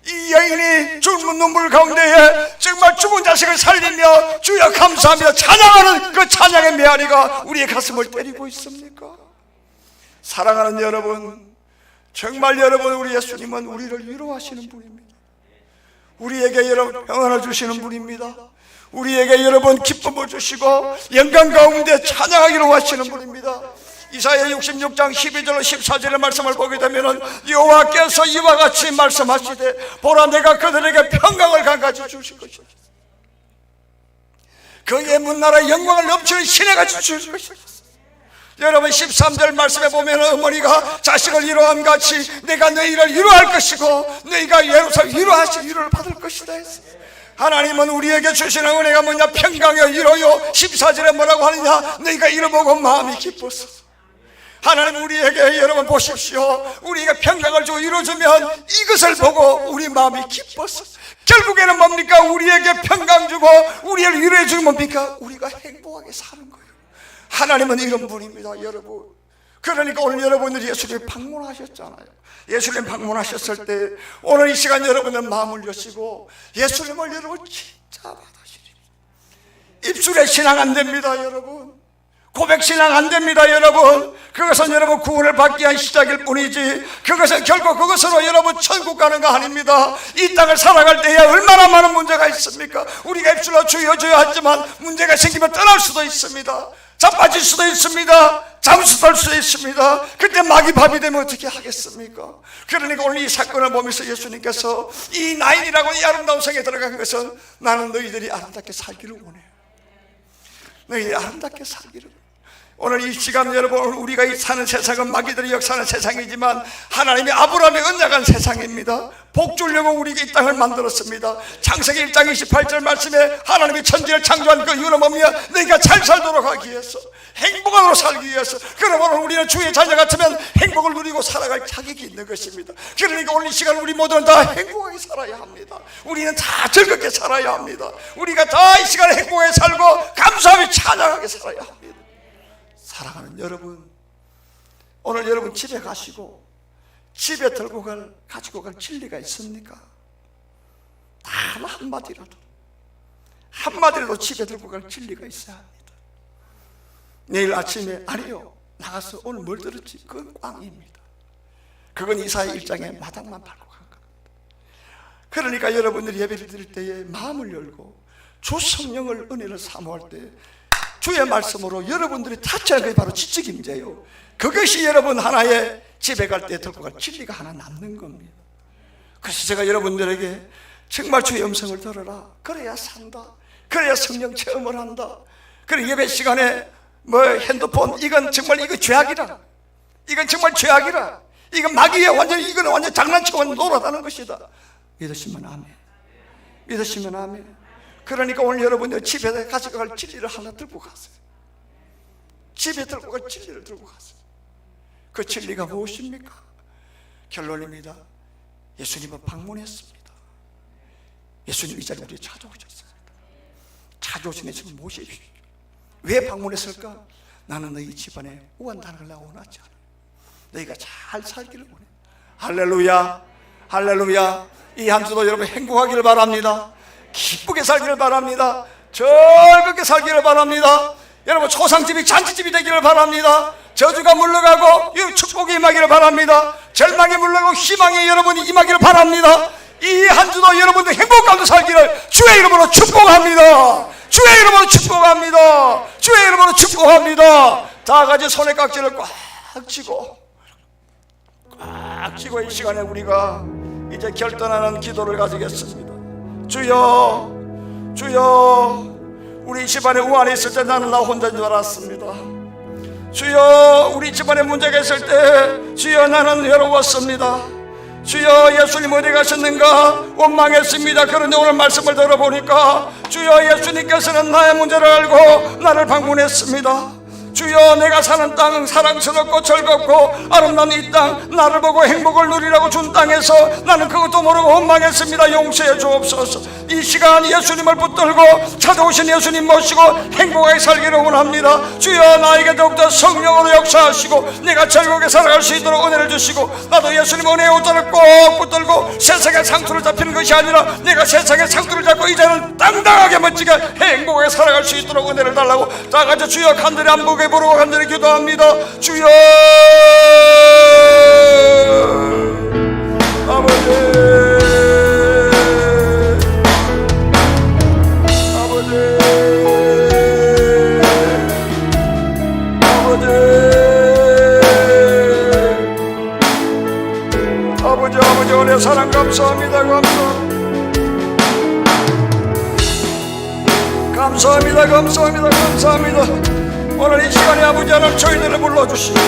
Speaker 1: 이 여인이 죽은 눈물 가운데에 정말 죽은 자식을 살리며 주여 감사하며 찬양하는 그 찬양의 메아리가 우리의 가슴을 때리고 있습니까? 사랑하는 여러분, 정말 여러분, 우리 예수님은 우리를 위로하시는 분입니다. 우리에게 여러분 평안을 주시는 분입니다. 우리에게 여러분 기쁨을 주시고 영광 가운데 찬양하기로 하시는 분입니다. 이사야 66장 12절 14절의 말씀을 보게 되면 여호와께서 이와 같이 말씀하시되 보라 내가 그들에게 평강을 강가지 주실 것이다. 그의 문나라의 영광을 넘치는 시내같이 주실 것이다. 여러분 13절 말씀에 보면 어머니가 자식을 위로함 같이 내가 너희를 위로할 것이고 너희가 예루살렘 위로하실 위로를 받을 것이다 했습니다. 하나님은 우리에게 주시는 은혜가 뭐냐? 평강의 위로요. 14절에 뭐라고 하느냐? 너희가 이를 보고 마음이 기뻤어. 하나님 우리에게 여러분 보십시오. 우리가 평강을 주고 이루어주면 이것을 보고 우리 마음이 기뻤어. 결국에는 뭡니까? 우리에게 평강 주고 우리를 위로해 주면 뭡니까? 우리가 행복하게 사는 거예요. 하나님은 이런 분입니다, 여러분. 그러니까 오늘 여러분들이 예수님 방문하셨잖아요. 예수님 방문하셨을 때 오늘 이 시간 여러분은 마음을 여시고 예수님을 여러분 진짜 받아주십시오. 입술에 신앙 안 됩니다, 여러분. 고백 신앙 안 됩니다, 여러분. 그것은 여러분 구원을 받기 위한 시작일 뿐이지 그것은 결국 그것으로 여러분 천국 가는 거 아닙니다. 이 땅을 살아갈 때에 얼마나 많은 문제가 있습니까? 우리가 입술로 주여줘야 하지만 문제가 생기면 떠날 수도 있습니다. 자빠질 수도 있습니다. 잠수될 수도 있습니다. 그때 마귀 밥이 되면 어떻게 하겠습니까? 그러니까 오늘 이 사건을 보면서 예수님께서 이 나인이라고 이 아름다운 성에 들어간 것은 나는 너희들이 아름답게 살기를 원해요. 너희들이 아름답게 살기를 원해요. 오늘 이 시간 여러분, 우리가 사는 세상은 마귀들이 역사하는 세상이지만 하나님이 아브라함의 언약한 세상입니다. 복 주려고 우리가 이 땅을 만들었습니다. 창세기 1장 28절 말씀에 하나님이 천지를 창조한 그 이유는 뭐냐? 너희가 잘 살도록 하기 위해서, 행복하도록 살기 위해서. 그러므로 우리는 주의 자녀 같으면 행복을 누리고 살아갈 자격이 있는 것입니다. 그러니까 오늘 이 시간 우리 모두는 다 행복하게 살아야 합니다. 우리는 다 즐겁게 살아야 합니다. 우리가 다 이 시간에 행복하게 살고 감사하며 찬양하게 살아야 합니다. 사랑하는 여러분, 오늘 여러분 집에 가시고 집에 가지고 갈 진리가 있습니까? 단 한마디라도 집에 들고 갈 진리가 있어야 합니다. 내일 아침에 아니요, 나가서 오늘 뭘 들었지? 그건 꽝입니다. 그건 이사야 1장에 마당만 밟고 간 겁니다. 그러니까 여러분들이 예배를 드릴 때에 마음을 열고 주 성령을 은혜를 사모할 때 주의 말씀으로 여러분들이 타치하는 게 바로 지적 임재예요. 그것이 여러분 하나의 집에 갈 때 들고 갈 진리가 하나 남는 겁니다. 그래서 제가 여러분들에게 정말 주의 음성을 들어라. 그래야 산다. 그래야 성령 체험을 한다. 그래 예배 시간에 핸드폰 이건 정말 이거 죄악이라. 이건 정말 죄악이라. 이건 마귀의 이건 완전 장난치고 완전 놀아다는 것이다. 믿으시면 아멘. 믿으시면 아멘. 그러니까 오늘 여러분들 집에 가지고 갈 진리를 하나 들고 가세요. 집에 들고 갈 진리를 들고 가세요. 그 진리가 무엇입니까? 결론입니다. 예수님은 방문했습니다. 예수님 이 자리에 우리 찾아오셨습니다. 찾아오신 예수님 모십시오. 왜 방문했을까? 나는 너희 집안에 우환단을 나 원하지 않아. 너희가 잘 살기를 원해. 할렐루야, 할렐루야. 이 한 주도 여러분 행복하기를 바랍니다. 기쁘게 살기를 바랍니다. 즐겁게 살기를 바랍니다. 여러분 초상집이 잔치집이 되기를 바랍니다. 저주가 물러가고 이 축복이 임하기를 바랍니다. 절망이 물러가고 희망이 여러분이 임하기를 바랍니다. 이 한 주도 여러분들 행복 가운데 살기를 주의 이름으로 축복합니다. 주의 이름으로 축복합니다. 주의 이름으로 축복합니다. 다 같이 손에 깍지를 꽉 쥐고 이 시간에 우리가 이제 결단하는 기도를 가지겠습니다. 주여, 주여, 우리 집안에 우환이 있을 때 나는 나 혼자인 줄 알았습니다. 주여, 우리 집안에 문제가 있을 때 주여 나는 외로웠습니다. 주여, 예수님 어디 가셨는가 원망했습니다. 그런데 오늘 말씀을 들어보니까 주여, 예수님께서는 나의 문제를 알고 나를 방문했습니다. 주여, 내가 사는 땅은 사랑스럽고 즐겁고 아름다운 이 땅, 나를 보고 행복을 누리라고 준 땅에서 나는 그것도 모르고 원망했습니다. 용서해 주옵소서. 이 시간 예수님을 붙들고 찾아오신 예수님 모시고 행복하게 살기를 원합니다. 주여, 나에게 더욱더 성령으로 역사하시고 내가 즐겁게 살아갈 수 있도록 은혜를 주시고, 나도 예수님 은혜의 옷자를 꼭 붙들고 세상의 상투를 잡히는 것이 아니라 내가 세상의 상투를 잡고 이제는 당당하게 멋지게 행복하게 살아갈 수 있도록 은혜를 달라고 다 같이 주여 간절히 안복에 부르고 간절히 기도합니다. 주여, 아버지, 아버지, 아버지, 아버지, 아버지 은혜 사랑 감사합니다. 감사합니다. 감사합니다. 감사합니다. 오늘 이 시간에 아버지 하나님 저희들을 불러주시고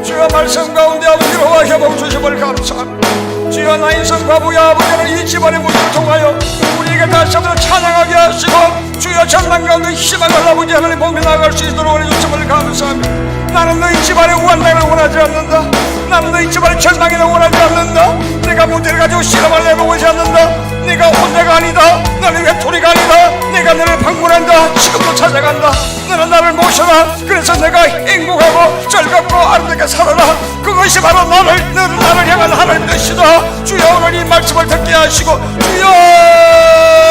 Speaker 1: 주여 말씀 가운데 아버지로와 협업 주심을 감사합니다. 주여, 나 인생 바보야 아버지 하나님 이 집안의 문제를 통하여 우리에게 다시 한번 찬양하게 하시고 주여 전망 가운데 희망을 아버지 하나님 보며 나아갈 수 있도록 은혜 주심을 감사합니다. 나는 너희 집안의 우환당을 원하지 않는다. 나는 너희 집안의 절망을 원하지 않는다. 내가 문제를 가지고 실험을 내보고지 않는다. 네가 혼자가 아니다. 나는 외톨이가 아니다. 내가 너를 방문한다. 지금도 찾아간다. 너는 나를 모셔라. 그래서 내가 행복하고 즐겁고 아름답게 살아라. 그것이 바로 너를 향한 하나님의 뜻이다. 주여, 오늘 이 말씀을 듣게 하시고 주여,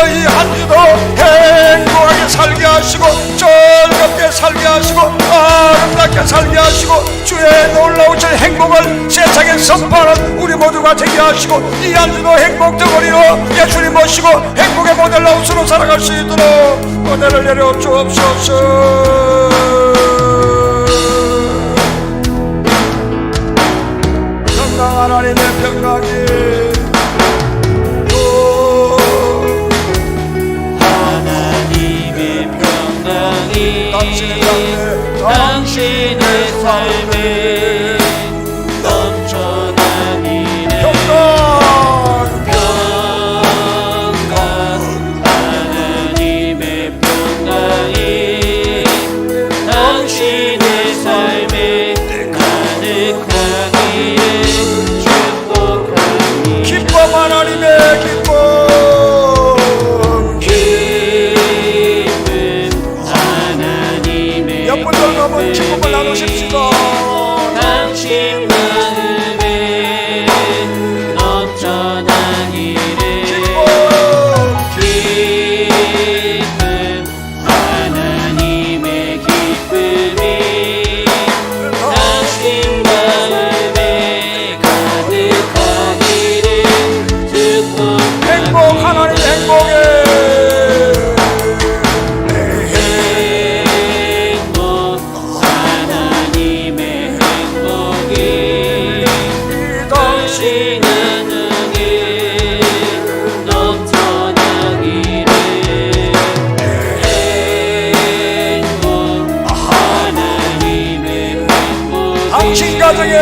Speaker 1: 이 한 주도 행복하게 살게 하시고 즐겁게 살게 하시고 아름답게 살게 하시고 주의 놀라우신 행복을 세상에 선포하는 우리 모두가 되게 하시고 이 한 주도 행복 덩어리로 예수님 모시고 행복의 모델 하우스로 살아갈 수 있도록 은혜를 내려 주옵소서. 평강 하나님의 평강이
Speaker 2: 하나님의 평강이 당신의 삶에 넘쳐나니 평강 하나님의 평강이 당신의 삶에 가득하기를 축복하니
Speaker 1: 기쁨 하나님의 기쁨
Speaker 2: 하나님의
Speaker 1: 옆분들 가면 기쁨을 나누십시다.
Speaker 2: 당신 마음에 넘쳐나기를 기쁨 하나님의 기쁨이 당신 마음에 가득하기를 축복합니다.
Speaker 1: 행복 하나님 행복에
Speaker 2: 하나님의 행복이 당신 안에 넘쳐나기를 행복 하나님의 행복이
Speaker 1: 당신 가정에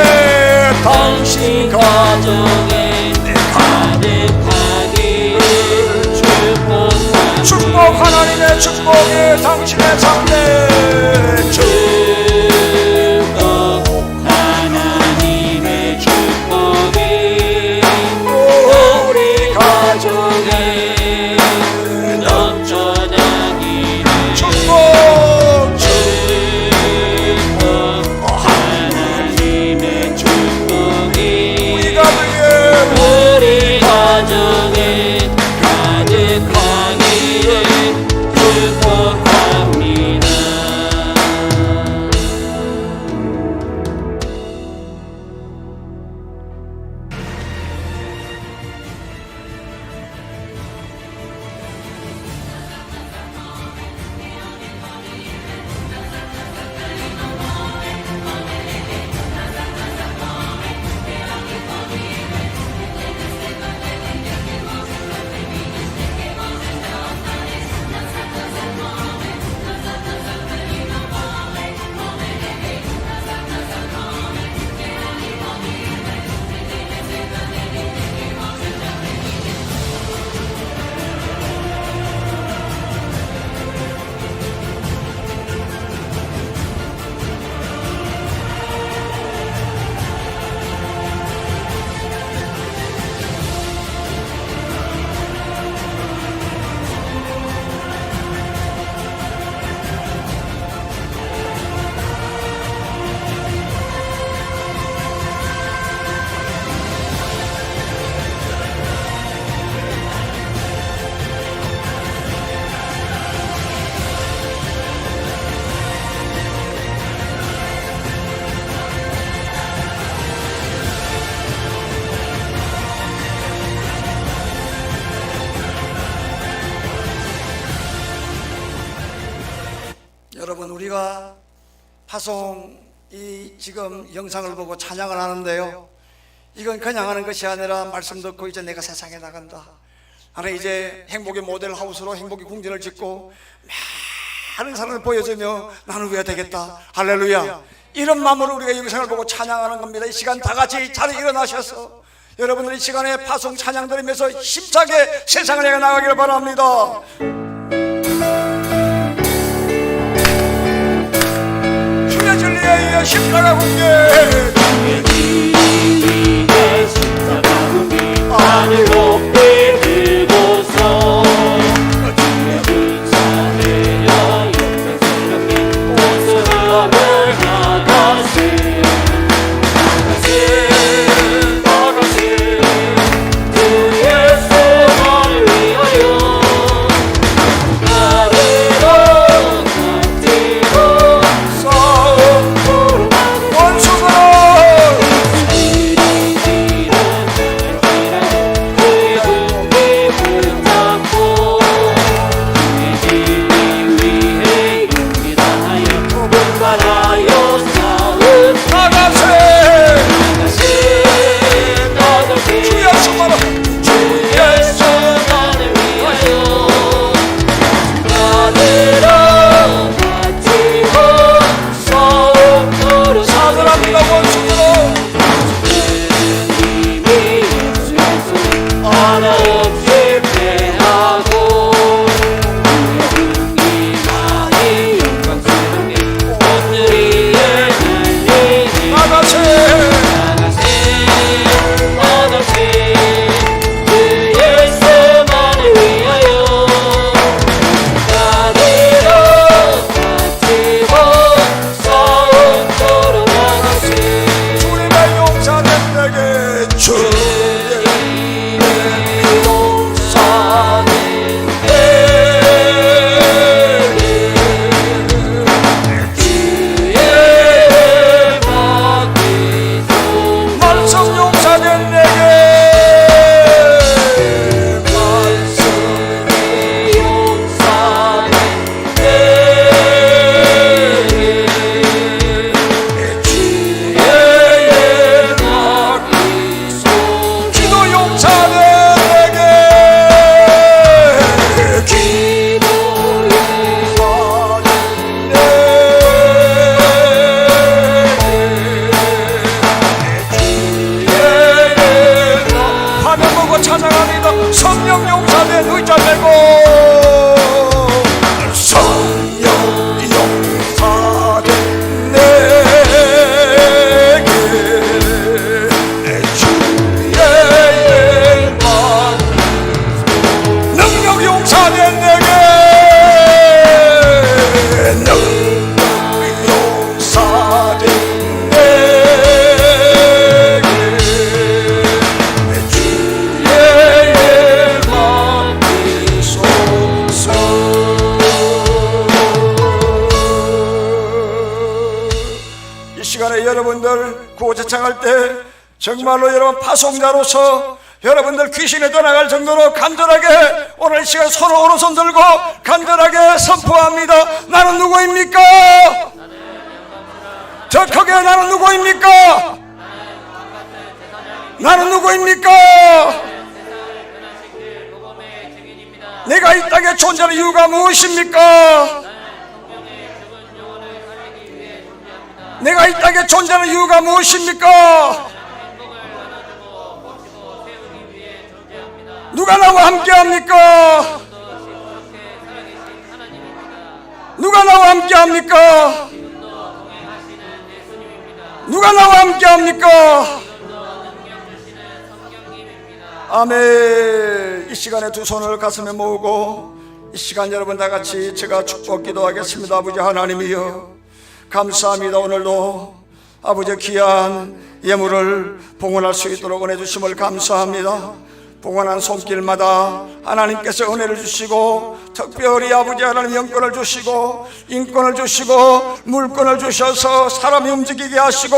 Speaker 2: 당신 가정에 가득하기를 축복합니다.
Speaker 1: 축복 하나님의 축복이 당신의 삶에
Speaker 2: 축복 하나님의 축복이 우리 가정에 넘쳐나기를
Speaker 1: 축복
Speaker 2: 하나님의 축복이
Speaker 1: 우리 가정에
Speaker 2: 우리 가정에 가득하기를
Speaker 1: 여러분, 우리가 파송 이 지금 영상을 보고 찬양을 하는데요, 이건 그냥 하는 것이 아니라 말씀 듣고 이제 내가 세상에 나간다, 나는 이제 행복의 모델 하우스로 행복의 궁전을 짓고 많은 사람을 보여주며 나는 왜 되겠다, 할렐루야, 이런 마음으로 우리가 영상을 보고 찬양하는 겁니다. 이 시간 다 같이 자리에 일어나셔서 여러분들 이 시간에 파송 찬양 들으면서 힘차게 세상을 향해 나가기를 바랍니다. 주의 진리에 의해 십자가 군계,
Speaker 2: 진리의 십자가 군기 하늘 높이 들고서 주의 불사되어 영생스럽게 온수함을 하다시 주의 소망을 위하여 나를 엎드리고
Speaker 1: 싸움으로 원수들아 찬양합니다. 성령 용사된 의자 되고 성령 용사된 내게 주의 만 능력 용사된 내게 능력 용사된 여러분들 구호제창할 때 정말로 여러분 파송자로서 여러분들 귀신에 떠나갈 정도로 간절하게 오늘 이 시간 손을 오른손 들고 간절하게 선포합니다. 나는 누구입니까? 저 크게 나는 누구입니까? 나는 누구입니까? 내가 이 땅에 존재하는 이유가 무엇입니까? 내가 이 땅에 존재하는 이유가 무엇입니까? 누가 나와 함께합니까? 누가 나와 함께합니까? 누가 나와 함께합니까? 아멘. 이 시간에 두 손을 가슴에 모으고 이 시간 여러분 다 같이 제가 축복 기도하겠습니다. 아버지 하나님이여, 감사합니다. 오늘도 아버지 귀한 예물을 봉헌할 수 있도록 은혜 주심을 감사합니다. 봉헌한 손길마다 하나님께서 은혜를 주시고 특별히 아버지 하나님 영권을 주시고 인권을 주시고 물권을 주셔서 사람이 움직이게 하시고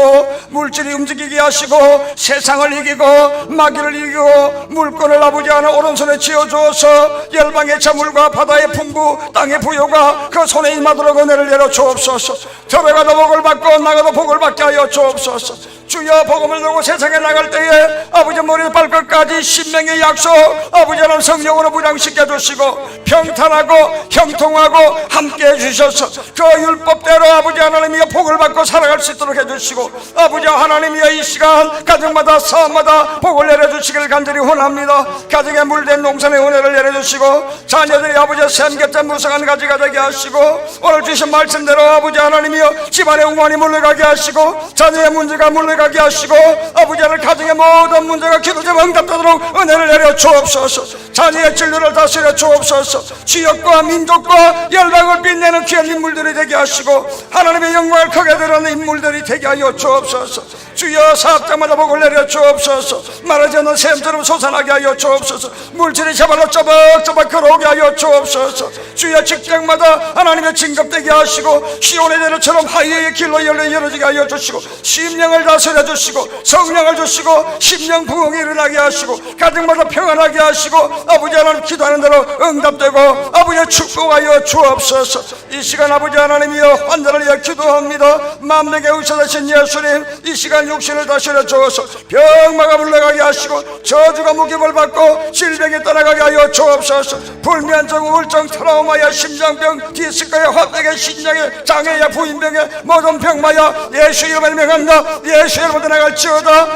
Speaker 1: 물질이 움직이게 하시고 세상을 이기고 마귀를 이기고 물권을 아버지 하나님 오른손에 쥐어주어서 열방의 자물과 바다의 풍부 땅의 부요가 그 손에 임하도록 은혜를 내려 주옵소서. 들어가도 복을 받고 나가도 복을 받게 하여 주옵소서. 주여 복음을 들고 세상에 나갈 때에 아버지 머리부터 발끝까지 신명의 약속 아버지 하나님 성령으로 무장시켜 주시고 평탄하고 형통하고 함께 해주셔서 그 율법대로 아버지 하나님이여 복을 받고 살아갈 수 있도록 해주시고 아버지 하나님이여 이 시간 가정마다 사업마다 복을 내려주시기를 간절히 원합니다. 가정에 물된 농산의 은혜를 내려주시고 자녀들이 아버지 샘곁에 무성한 가지가 되게 하시고 오늘 주신 말씀대로 아버지 하나님이여 집안의 우환이 물러가게 하시고 자녀의 문제가 물러가게 하시고 아버지 하나님 가정의 모든 문제가 기도제만 응답되도록 은혜를 내려 주옵소서. 자녀의 진로를 다스려 주옵소서. 지역과 민족과 열방을 빛내는 귀한 인물들이 되게 하시고 하나님의 영광을 크게 드러내는 인물들이 되게 하여 주옵소서. 주여 사업장마다 복을 내려 주옵소서. 말하지 않는 샘처럼 솟아나게 하여 주옵소서. 물질이 제발로 쪼박쪼박 걸어오게 하여 주옵소서. 주여 직장마다 하나님의 진급되게 하시고 시온의 대로처럼 하이의 길로 열어지게 하여 주시고 심령을 다스려 주시고 성령을 주시고 심령 부흥이 일어나게 하시고 가정마다 평안하게 하시고 아버지 하나님 기도하는 대로 응답되고 아버지 축복하여 주옵소서. 이 시간 아버지 하나님이여 환자를 위해 기도합니다. 만명의 의사 되신 예수님 이 시간 육신을 다스려 주어서 병마가 물러가게 하시고 저주가 무기를 받고 질병이 떠나가게 하여 주옵소서. 불면증 우울증 트라우마야 심장병 디스크야 화병야 신장에 장애야 부인병야 모든 병마야 예수 이름을 명한다. 예수 이름으로 나갈지어다.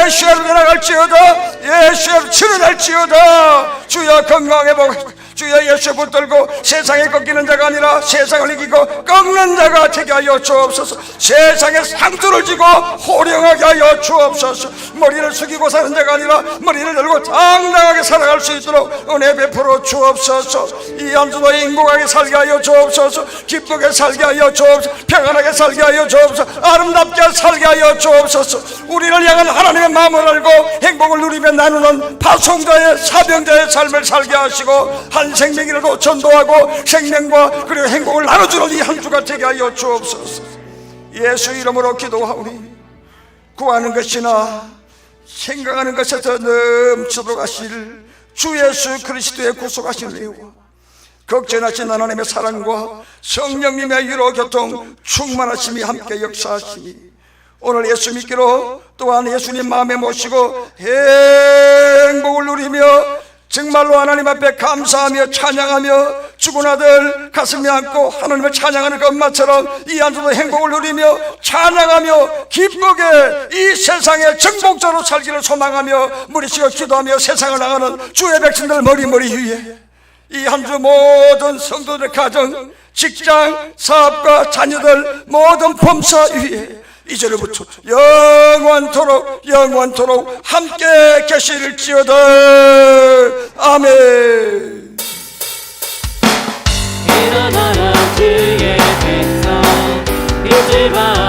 Speaker 1: 예수 이름으로 나갈지어다. 예수 이름으로 치료날지어다. 주여 건강해 보고 주여 예수 붙들고 세상에 꺾이는 자가 아니라 세상을 이기고 꺾는 자가 되게 하여 주옵소서. 세상에 상투를 지고 호령하게 하여 주옵소서. 머리를 숙이고 사는 자가 아니라 머리를 들고 당당하게 살아갈 수 있도록 은혜 베풀어 주옵소서. 이 한 주도 행복하게 살게 하여 주옵소서. 기쁘게 살게 하여 주옵소서. 평안하게 살게 하여 주옵소서. 아름답게 살게 하여 주옵소서. 우리를 향한 하나님의 마음을 알고 행복을 누리며 나누는 파송자의 사병자의 삶을 살게 하시고 한 생명이라도 전도하고 생명과 그리고 행복을 나눠주는 이 한 주가 되게 하여 주옵소서. 예수 이름으로 기도하오니 구하는 것이나 생각하는 것에서 넘치도록 하실 주 예수 그리스도의 구속하신 은혜와 걱정하신 하나님의 사랑과 성령님의 위로 교통 충만하심이 함께 역사하시니 오늘 예수 믿기로 또한 예수님 마음에 모시고 행복을 누리며 정말로 하나님 앞에 감사하며 찬양하며 죽은 아들 가슴에 안고 하나님을 찬양하는 것만처럼 이 한 주도 행복을 누리며 찬양하며 기쁘게 이 세상에 정복자로 살기를 소망하며 무리치고 기도하며 세상을 나가는 주의 백성들 머리 위에 이 한 주 모든 성도들의 가정, 직장, 사업과 자녀들 모든 범사 위에 이제부터 영원토록 함께 계실지어다. 아멘.
Speaker 2: 일어나라 주의 백성 잊지 마